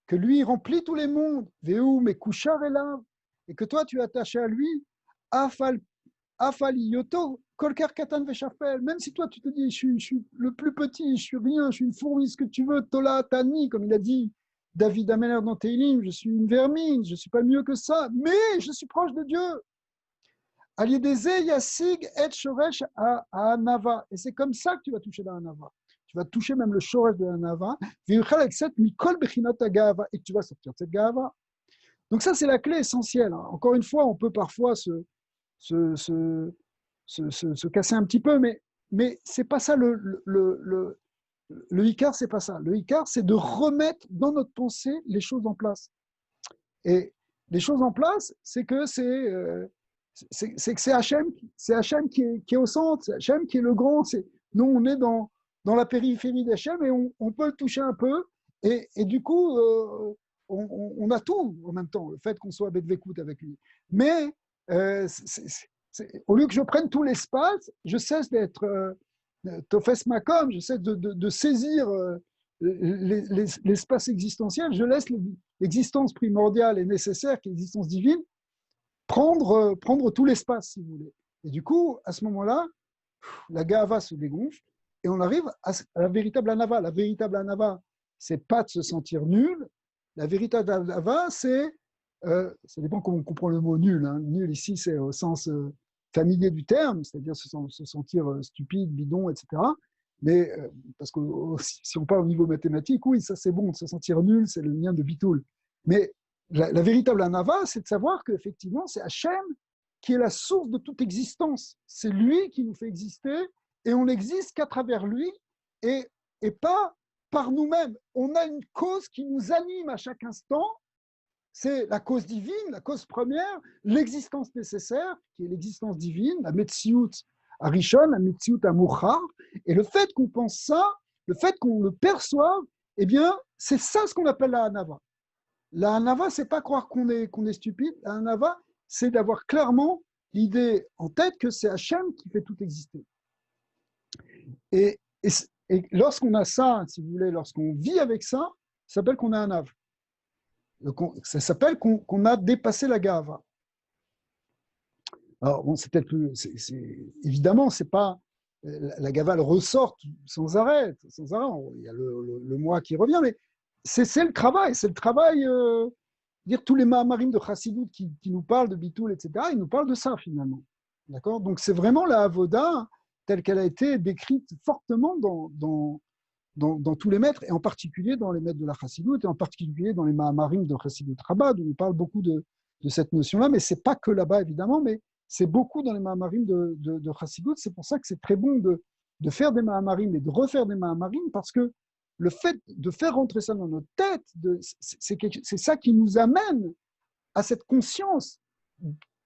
Que lui remplit tous les mondes. Vehu mekushar elav. Et que toi tu es attaché à lui. Afal yoto kolker katan veshafel. Même si toi tu te dis je suis le plus petit, je suis rien, je suis une fourmi, ce que tu veux, tola tani, comme il a dit David Ameller dans Teilim, je suis une vermine, je ne suis pas mieux que ça, mais je suis proche de Dieu. Aliédeze yasig et shoresh à Anava. Et c'est comme ça que tu vas toucher la Anava. Tu vas toucher même le shoresh de la Anava. Et que tu vas sortir de cette gava. Donc ça, c'est la clé essentielle. Encore une fois, on peut parfois se casser un petit peu, mais ce n'est pas ça le Icar, c'est pas ça. Le Icar, c'est de remettre dans notre pensée les choses en place. Et les choses en place, c'est que c'est Hachem qui est au centre, c'est Hachem qui est le grand. Nous, on est dans la périphérie d'Hachem et on peut le toucher un peu. Et du coup, on a tout en même temps, le fait qu'on soit Bedvekout avec lui. Mais au lieu que je prenne tout l'espace, je cesse d'être Tofes Makom, je cesse de saisir l'espace existentiel, je laisse l'existence primordiale et nécessaire, qui est l'existence divine, prendre tout l'espace, si vous voulez. Et du coup, à ce moment-là, la Gava se dégonfle et on arrive à la véritable Anava. La véritable Anava, c'est pas de se sentir nul. La véritable Anava, ça dépend comment on comprend le mot nul. Hein. Nul ici, c'est au sens familier du terme, c'est-à-dire se sentir stupide, bidon, etc. Mais parce que si on parle au niveau mathématique, oui, ça c'est bon, de se sentir nul, c'est le lien de Bitoul. Mais la véritable Anava, c'est de savoir qu'effectivement, c'est Hachem qui est la source de toute existence. C'est lui qui nous fait exister et on n'existe qu'à travers lui et pas par nous-mêmes. On a une cause qui nous anime à chaque instant. C'est la cause divine, la cause première, l'existence nécessaire, qui est l'existence divine, la Metsiout Arishon, la Metsiout Amouchar. Et le fait qu'on pense ça, le fait qu'on le perçoive, eh bien, c'est ça ce qu'on appelle la Hanava. La Hanava, c'est pas croire qu'on est stupide. La Hanava, c'est d'avoir clairement l'idée en tête que c'est Hachem qui fait tout exister. Et Et lorsqu'on a ça, si vous voulez, lorsqu'on vit avec ça, ça s'appelle qu'on a un ave. Ça s'appelle qu'on a dépassé la gava. Alors, bon, c'est peut-être plus. Évidemment, c'est pas. La gava, elle ressort sans arrêt. Sans arrêt. Il y a le moi qui revient, mais c'est le travail. C'est le travail. Dire tous les Mahamarim de Chassidut qui nous parlent de Bitoul, etc., ils nous parlent de ça finalement. D'accord. Donc, c'est vraiment la Avoda telle qu'elle a été décrite fortement dans tous les maîtres, et en particulier dans les maîtres de la Chassidut, et en particulier dans les Mahamarim de Chassidut Rabbah, où on parle beaucoup de cette notion-là, mais ce n'est pas que là-bas, évidemment, mais c'est beaucoup dans les Mahamarim de Chassidut. C'est pour ça que c'est très bon de faire des Mahamarim et de refaire des Mahamarim, parce que le fait de faire rentrer ça dans notre tête, c'est ça qui nous amène à cette conscience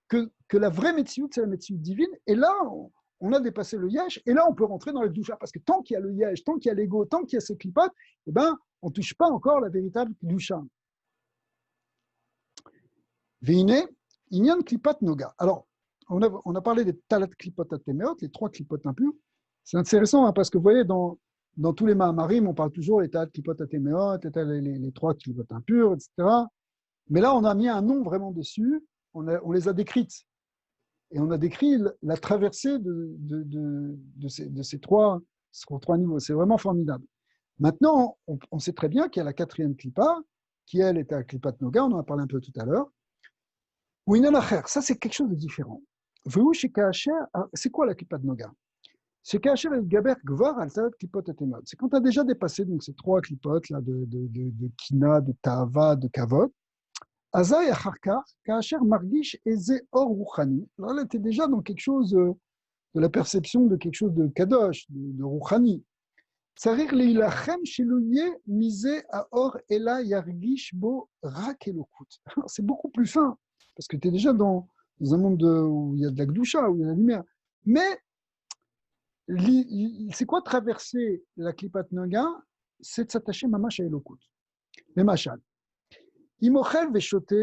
que la vraie médecine, c'est la médecine divine, et là, on a dépassé le yesh, et là, on peut rentrer dans le doucha, parce que tant qu'il y a le yesh, tant qu'il y a l'ego, tant qu'il y a ce clipat, eh ben, on ne touche pas encore la véritable doucha. Veine, inyan klipat noga. Alors, on a parlé des talat klipot atemeot, les 3 klipot impurs. C'est intéressant, hein, parce que vous voyez, dans tous les mahamarim, on parle toujours des talat klipot atemeot, les 3 klipot impurs, etc. Mais là, on a mis un nom vraiment dessus, on les a décrites. Et on a décrit la traversée de ces trois niveaux. C'est vraiment formidable. Maintenant, on sait très bien qu'il y a la 4e klippa, qui elle est à Klippat Noga, on en a parlé un peu tout à l'heure. Ou Inanacher, ça c'est quelque chose de différent. C'est quoi la Klippat Noga? C'est Kacher el Gaber Gvar al Talat Klipot Atemot. C'est quand tu as déjà dépassé donc, ces 3 klipot là, de Kina, de Tahava, de Kavod. Azaï Acharkar, Kacher Margish Eze Or Rouchani. Alors là, tu es déjà dans quelque chose de la perception de quelque chose de Kadosh, de Rouchani. Tsarir Leilachem Shelouye Mise Aor Ela Yargish Bo Rak Elokut. C'est beaucoup plus fin, parce que tu es déjà dans un monde où il y a de la Gdusha, où il y a de la lumière. Mais c'est quoi traverser la Klippat Noga? C'est de s'attacher mamash à Elokut. Les machal. Imochel Veshote,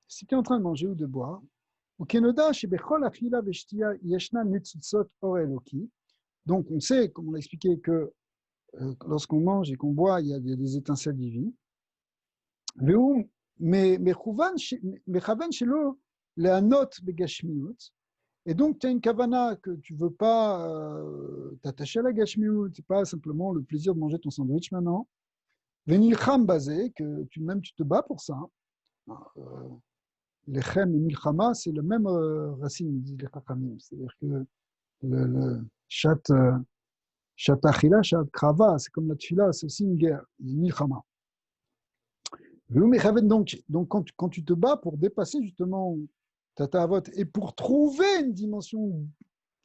si tu es en train de manger ou de boire, ou Kenoda, Shebechol Achila Veshtia Yeshna Netzutzot Or Eloki. Donc on sait, comme on l'a expliqué, que lorsqu'on mange et qu'on boit, il y a des étincelles divines. Et donc, tu as une kavana que tu ne veux pas t'attacher à la gashmiut, ce n'est pas simplement le plaisir de manger ton sandwich maintenant. Venilcham basé, que même tu te bats pour ça. Lechem et milchama, c'est la même racine, disent les chachamim. C'est-à-dire que le chat achila, chat krava, c'est comme la tfila, c'est aussi une guerre, milchama. Donc quand tu te bats pour dépasser justement ta ta'avot et pour trouver une dimension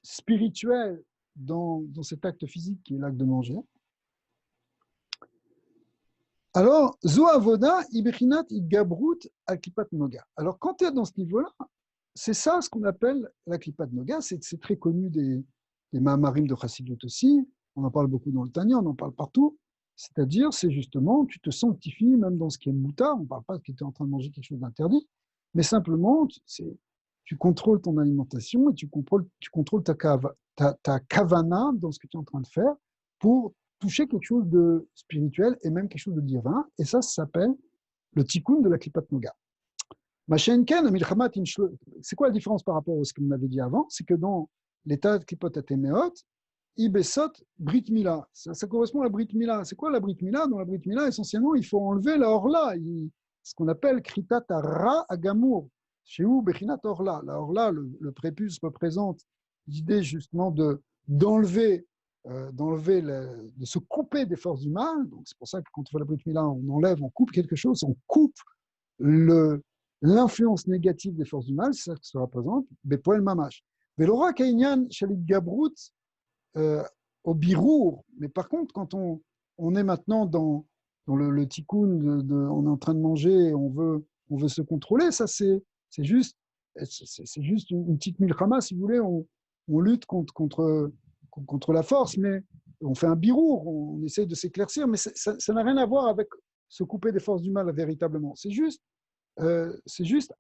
spirituelle dans cet acte physique qui est l'acte de manger, alors, zo avoda ibrinat idgabrut al klipat noga. Alors, quand tu es dans ce niveau-là, c'est ça ce qu'on appelle la klipat noga. C'est très connu des mahamarim de Chassidut aussi. On en parle beaucoup dans le Tanya, on en parle partout. C'est-à-dire, c'est justement, tu te sanctifies même dans ce qui est mouta. On ne parle pas que tu es en train de manger quelque chose d'interdit, mais simplement, tu contrôles ton alimentation et tu contrôles ta kavana dans ce que tu es en train de faire pour toucher quelque chose de spirituel et même quelque chose de divin. Et ça s'appelle le tikkun de la Klippat Noga. C'est quoi la différence par rapport à ce qu'on avait dit avant? C'est que dans l'état de Klipot Atemeot, Ibesot Brit Mila. Ça correspond à la Brit Mila. C'est quoi la Brit Mila? Dans la Brit Mila, essentiellement, il faut enlever la Orla, ce qu'on appelle Kritat Ra Agamour. Chez où Bechinat Orla. La Orla, le prépuce représente l'idée justement d'enlever, de se couper des forces du mal. Donc c'est pour ça que quand on fait la Brit Mila, on enlève, on coupe quelque chose, on coupe l'influence négative des forces du mal, c'est ça que ça représente. Bepoel Mamash. Velora Kainyan Shalit Gabrut au birour. Mais par contre, quand on est maintenant dans le tikkun, on est en train de manger, on veut se contrôler, ça c'est juste une petite milchama, si vous voulez, on lutte contre la force, mais on fait un birour, on essaye de s'éclaircir, mais ça n'a rien à voir avec se couper des forces du mal véritablement. C'est juste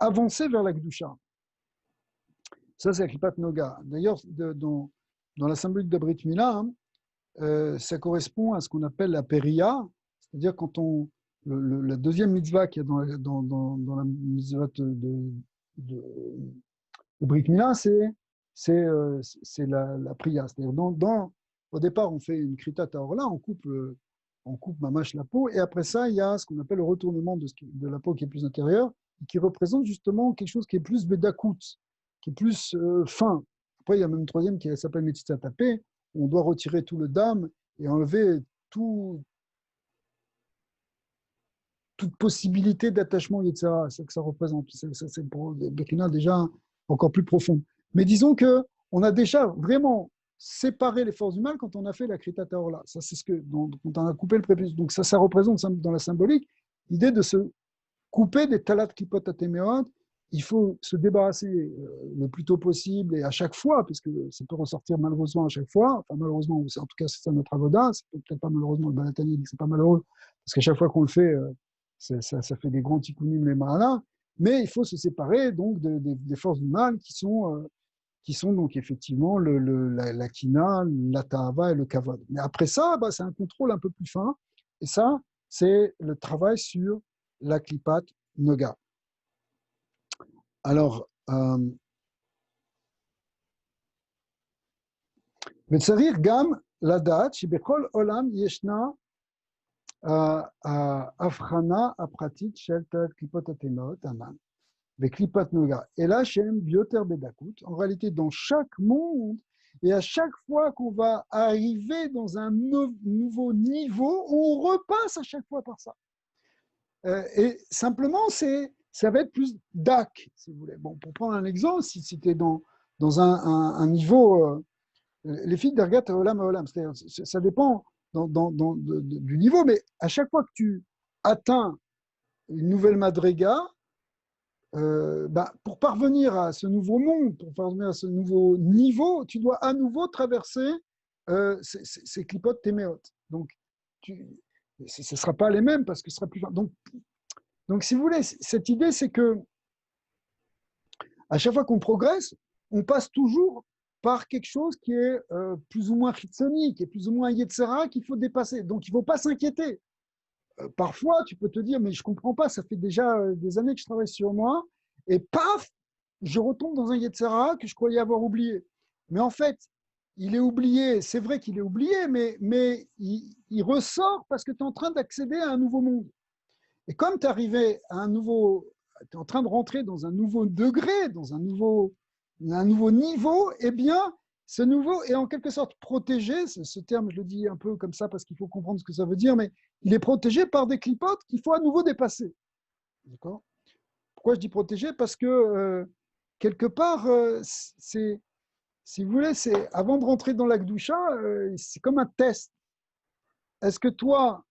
avancer vers la Gdusha. Ça, c'est la Klippat Noga. D'ailleurs, dans la symbolique de Brit Mila, ça correspond à ce qu'on appelle la péria, c'est-à-dire quand la deuxième mitzvah qu'il y a dans la mitzvah de Brit Mila, c'est la priya. C'est-à-dire au départ, on fait une krita taorla, on coupe mamache la peau, et après ça, il y a ce qu'on appelle le retournement de la peau qui est plus intérieure, qui représente justement quelque chose qui est plus bedakout, qui est plus fin. Après, il y a même une troisième qui s'appelle Metita Tapé, où on doit retirer tout le dam et enlever toute possibilité d'attachement, etc. C'est ce que ça représente. C'est pour Bekina déjà encore plus profond. Mais disons qu'on a déjà vraiment séparé les forces du mal quand on a fait la Krita Taorla. Ça, c'est quand on a coupé le prépuce. Donc ça représente dans la symbolique l'idée de se couper des talat klipot atéméot. Il faut se débarrasser le plus tôt possible et à chaque fois, puisque ça peut ressortir malheureusement à chaque fois. Enfin, malheureusement, en tout cas, c'est ça notre avoda. C'est peut-être pas malheureusement, le Balatani dit que c'est pas malheureux, parce qu'à chaque fois qu'on le fait, ça fait des grands tikkunim les mahalas. Mais il faut se séparer donc des forces du mal qui sont donc effectivement la kina, la ta'ava et le kavod. Mais après ça, c'est un contrôle un peu plus fin. Et ça, c'est le travail sur la klipat noga. Alors, וצריך גם לדעת שבכל עולם ישנה ההבחנה הפרטית של קליפות הטמאות, המן, וקליפת נוגה, אלא שהם ביותר בדקות. En réalité, dans chaque monde, et à chaque fois qu'on va arriver dans un nouveau niveau, on repasse à chaque fois par ça. Et simplement, ça va être plus DAC, si vous voulez. Bon, pour prendre un exemple, si tu es dans un niveau, les filles d'Ergat Olam Olam, ça dépend du niveau, mais à chaque fois que tu atteins une nouvelle madriga, pour parvenir à ce nouveau monde, pour parvenir à ce nouveau niveau, tu dois à nouveau traverser ces clipotes téméotes. Donc, ce ne sera pas les mêmes parce que ce sera plus. Donc, si vous voulez, cette idée, c'est que à chaque fois qu'on progresse, on passe toujours par quelque chose qui est plus ou moins chitsoni, qui est plus ou moins yetzera, qu'il faut dépasser. Donc, il ne faut pas s'inquiéter. Parfois, tu peux te dire, mais je ne comprends pas, ça fait déjà des années que je travaille sur moi, et paf, je retombe dans un yetzera que je croyais avoir oublié. Mais en fait, il est oublié, c'est vrai qu'il est oublié, mais il ressort parce que tu es en train d'accéder à un nouveau monde. Et comme tu es arrivé à tu es en train de rentrer dans un nouveau degré, dans un nouveau niveau, eh bien, ce nouveau est en quelque sorte protégé. Ce terme, je le dis un peu comme ça parce qu'il faut comprendre ce que ça veut dire, mais il est protégé par des clipotes qu'il faut à nouveau dépasser. D'accord ? Pourquoi je dis protégé ? Parce que quelque part, si vous voulez, avant de rentrer dans l'Akdoucha, c'est comme un test. Est-ce que toi,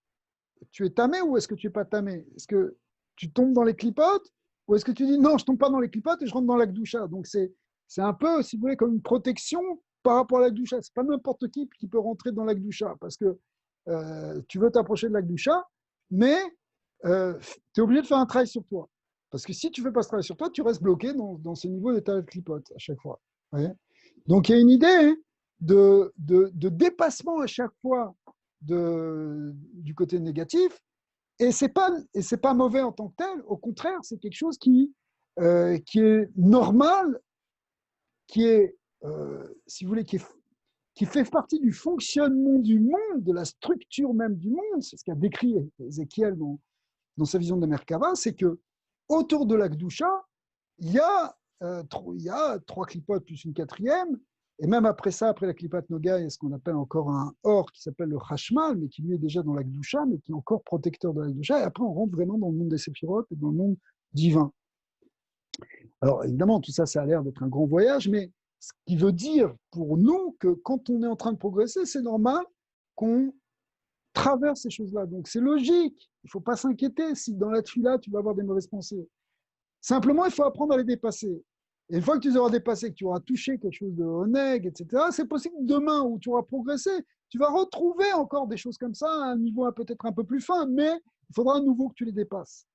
tu es tamé ou est-ce que tu n'es pas tamé ? Est-ce que tu tombes dans les clipotes ou est-ce que tu dis non, je ne tombe pas dans les clipotes et je rentre dans l'Akdoucha ? Donc c'est un peu, si vous voulez, comme une protection par rapport à l'Akdoucha. Ce n'est pas n'importe qui peut rentrer dans l'Akdoucha parce que tu veux t'approcher de l'Akdoucha, mais tu es obligé de faire un travail sur toi. Parce que si tu ne fais pas ce travail sur toi, tu restes bloqué dans ce niveau d'état de clipote à chaque fois. Ouais. Donc il y a une idée de dépassement à chaque fois du côté négatif, et c'est pas mauvais en tant que tel. Au contraire, c'est quelque chose qui est normal, qui est, si vous voulez, qui fait partie du fonctionnement du monde, de la structure même du monde. C'est ce qu'a décrit Ézéchiel dans sa vision de Merkava, c'est que autour de l'Akdoucha, il y a trois clipotes plus une quatrième. Et même après ça, après la Klipat Noga, il y a ce qu'on appelle encore un or qui s'appelle le Hashmal, mais qui lui est déjà dans l'Akdoucha, mais qui est encore protecteur de l'Akdoucha. Et après, on rentre vraiment dans le monde des Séphirotes et dans le monde divin. Alors, évidemment, tout ça, ça a l'air d'être un grand voyage, mais ce qui veut dire pour nous que quand on est en train de progresser, c'est normal qu'on traverse ces choses-là. Donc, c'est logique. Il ne faut pas s'inquiéter si dans la tfila, tu vas avoir des mauvaises pensées. Simplement, il faut apprendre à les dépasser. Et une fois que tu les auras dépassés, que tu auras touché quelque chose de honeg, etc., c'est possible que demain, où tu auras progressé, tu vas retrouver encore des choses comme ça à un niveau peut-être un peu plus fin, mais il faudra à nouveau que tu les dépasses.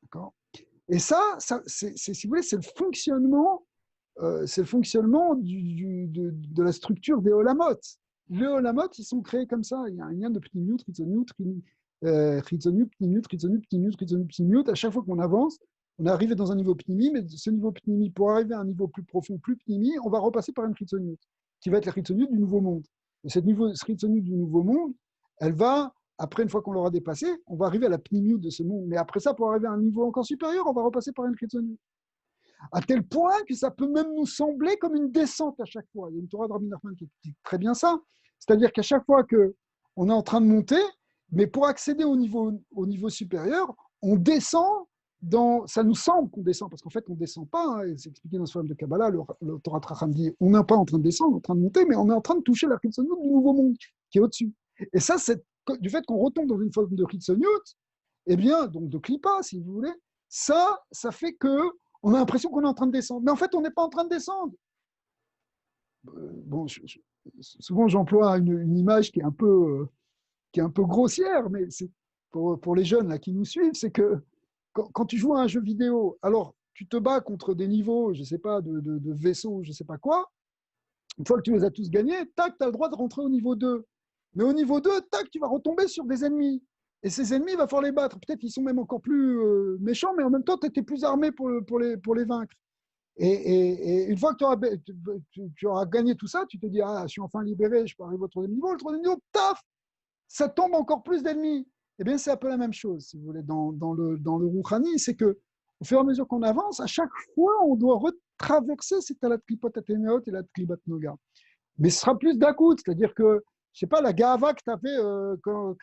D'accord ? Et ça si vous voulez, c'est le fonctionnement de la structure des Olamot. les Olamot, ils sont créés comme ça. Il y a un lien de Pnimiut, Chitzoniut, Chitzoniut, Pnimiut, Chitzoniut, Pnimiut, Chitzoniut, Pnimiut. À chaque fois qu'on avance, on est arrivé dans un niveau Pnimi, mais ce niveau Pnimi, pour arriver à un niveau plus profond, plus Pnimi, on va repasser par une Chitzoniut, qui va être la Chitzoniut du Nouveau Monde. Et cette Chitzoniut du Nouveau Monde, elle va, après, une fois qu'on l'aura dépassé, on va arriver à la Pnimiut de ce monde. Mais après ça, pour arriver à un niveau encore supérieur, on va repasser par une Chitzoniut. À tel point que ça peut même nous sembler comme une descente à chaque fois. Il y a une Torah de Rabbi Nachman qui dit très bien ça. C'est-à-dire qu'à chaque fois qu'on est en train de monter, mais pour accéder au niveau supérieur, on descend ça nous semble qu'on descend, parce qu'en fait, on ne descend pas. Hein, c'est expliqué dans ce film de Kabbalah, le Torah Tracham dit on n'est pas en train de descendre, on est en train de monter, mais on est en train de toucher la Chitzoniut du nouveau monde qui est au-dessus. Et ça, du fait qu'on retombe dans une forme de Chitzoniut, eh bien, donc de Klippa, si vous voulez, ça fait que on a l'impression qu'on est en train de descendre. Mais en fait, on n'est pas en train de descendre. Bon, souvent, j'emploie une image qui est un peu grossière, mais c'est pour les jeunes là, qui nous suivent, c'est que quand tu joues à un jeu vidéo, alors tu te bats contre des niveaux, je ne sais pas, de vaisseaux, je ne sais pas quoi. Une fois que tu les as tous gagnés, tac, tu as le droit de rentrer au niveau 2. Mais au niveau 2, tac, tu vas retomber sur des ennemis. Et ces ennemis, il va falloir les battre. Peut-être qu'ils sont même encore plus méchants, mais en même temps, tu étais plus armé pour les vaincre. Et une fois que tu auras gagné tout ça, tu te dis, ah, je suis enfin libéré, je peux arriver au troisième niveau. Le troisième niveau, taf, ça tombe encore plus d'ennemis. Eh bien, c'est un peu la même chose, si vous voulez, dans le Rouhani, c'est que au fur et à mesure qu'on avance, à chaque fois, on doit retraverser cette Klipat Atemeot et la Klipat Noga. Mais ce sera plus d'un coup, c'est-à-dire que, je sais pas, la Gava que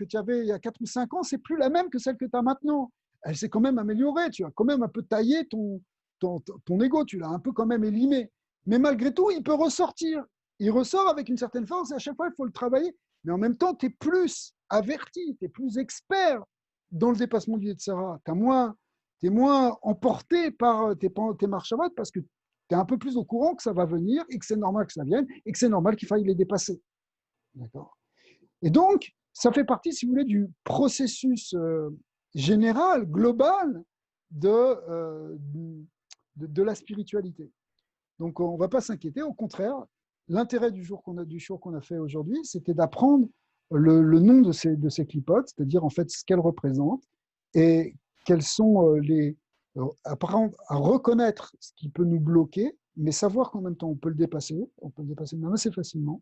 tu avais il y a 4 ou 5 ans, c'est plus la même que celle que tu as maintenant. Elle s'est quand même améliorée, tu as quand même un peu taillé ton ego, tu l'as un peu quand même élimé. Mais malgré tout, il peut ressortir. Il ressort avec une certaine force et à chaque fois, il faut le travailler. Mais en même temps, tu es plus averti, tu es plus expert dans le dépassement du Yetzara. Tu es moins emporté par tes marches à parce que tu es un peu plus au courant que ça va venir et que c'est normal que ça vienne et que c'est normal qu'il faille les dépasser. D'accord. Et donc, ça fait partie, si vous voulez, du processus général, global de la spiritualité. Donc, on ne va pas s'inquiéter. Au contraire, l'intérêt du show qu'on a fait aujourd'hui, c'était d'apprendre le nom de ces clipotes, c'est-à-dire en fait ce qu'elles représentent et quels sont apprendre à reconnaître ce qui peut nous bloquer, mais savoir qu'en même temps on peut le dépasser même assez facilement,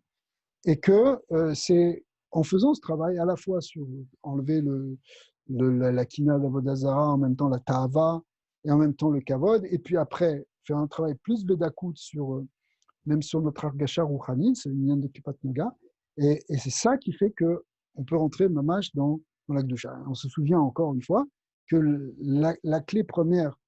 et que c'est en faisant ce travail à la fois sur enlever la kina d'Avodazara, en même temps la ta'ava, et en même temps le kavod, et puis après faire un travail plus bedakout même sur notre argasha rouhani, c'est le lien de Kipat Naga, et c'est ça qui fait qu'on peut rentrer mamash dans la Gdusha. On se souvient encore une fois que la clé première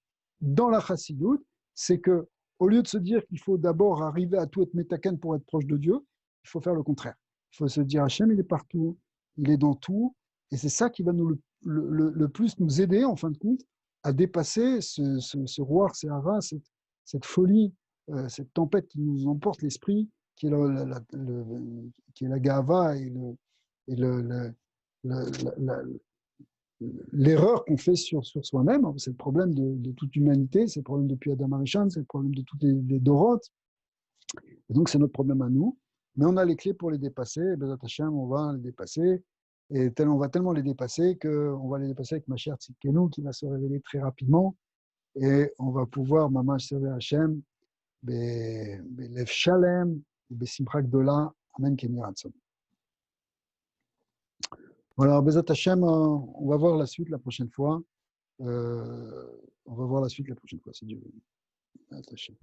dans la chassidoute, c'est que au lieu de se dire qu'il faut d'abord arriver à tout être métaken pour être proche de Dieu, il faut faire le contraire. Il faut se dire Hachem, il est partout, il est dans tout, et c'est ça qui va nous le plus nous aider, en fin de compte, à dépasser ce roi, cette folie, cette tempête qui nous emporte l'esprit, qui est la gava et l'erreur qu'on fait sur soi-même. C'est le problème de toute humanité, c'est le problème depuis Adam Arishon, c'est le problème de toutes les Dorotes. Et donc, c'est notre problème à nous. Mais on a les clés pour les dépasser. Et Bezat Hashem, on va les dépasser. Et on va tellement les dépasser qu'on va les dépasser avec ma chère Tzidkenu qui va se révéler très rapidement. Et on va pouvoir, Maman, servir Hashem, Belev Shalem, Besimcha Gdola, Amen Ken Yiratzon. Voilà, Bezat Hashem, on va voir la suite la prochaine fois. On va voir la suite la prochaine fois, si Dieu veut. Bezat Hashem.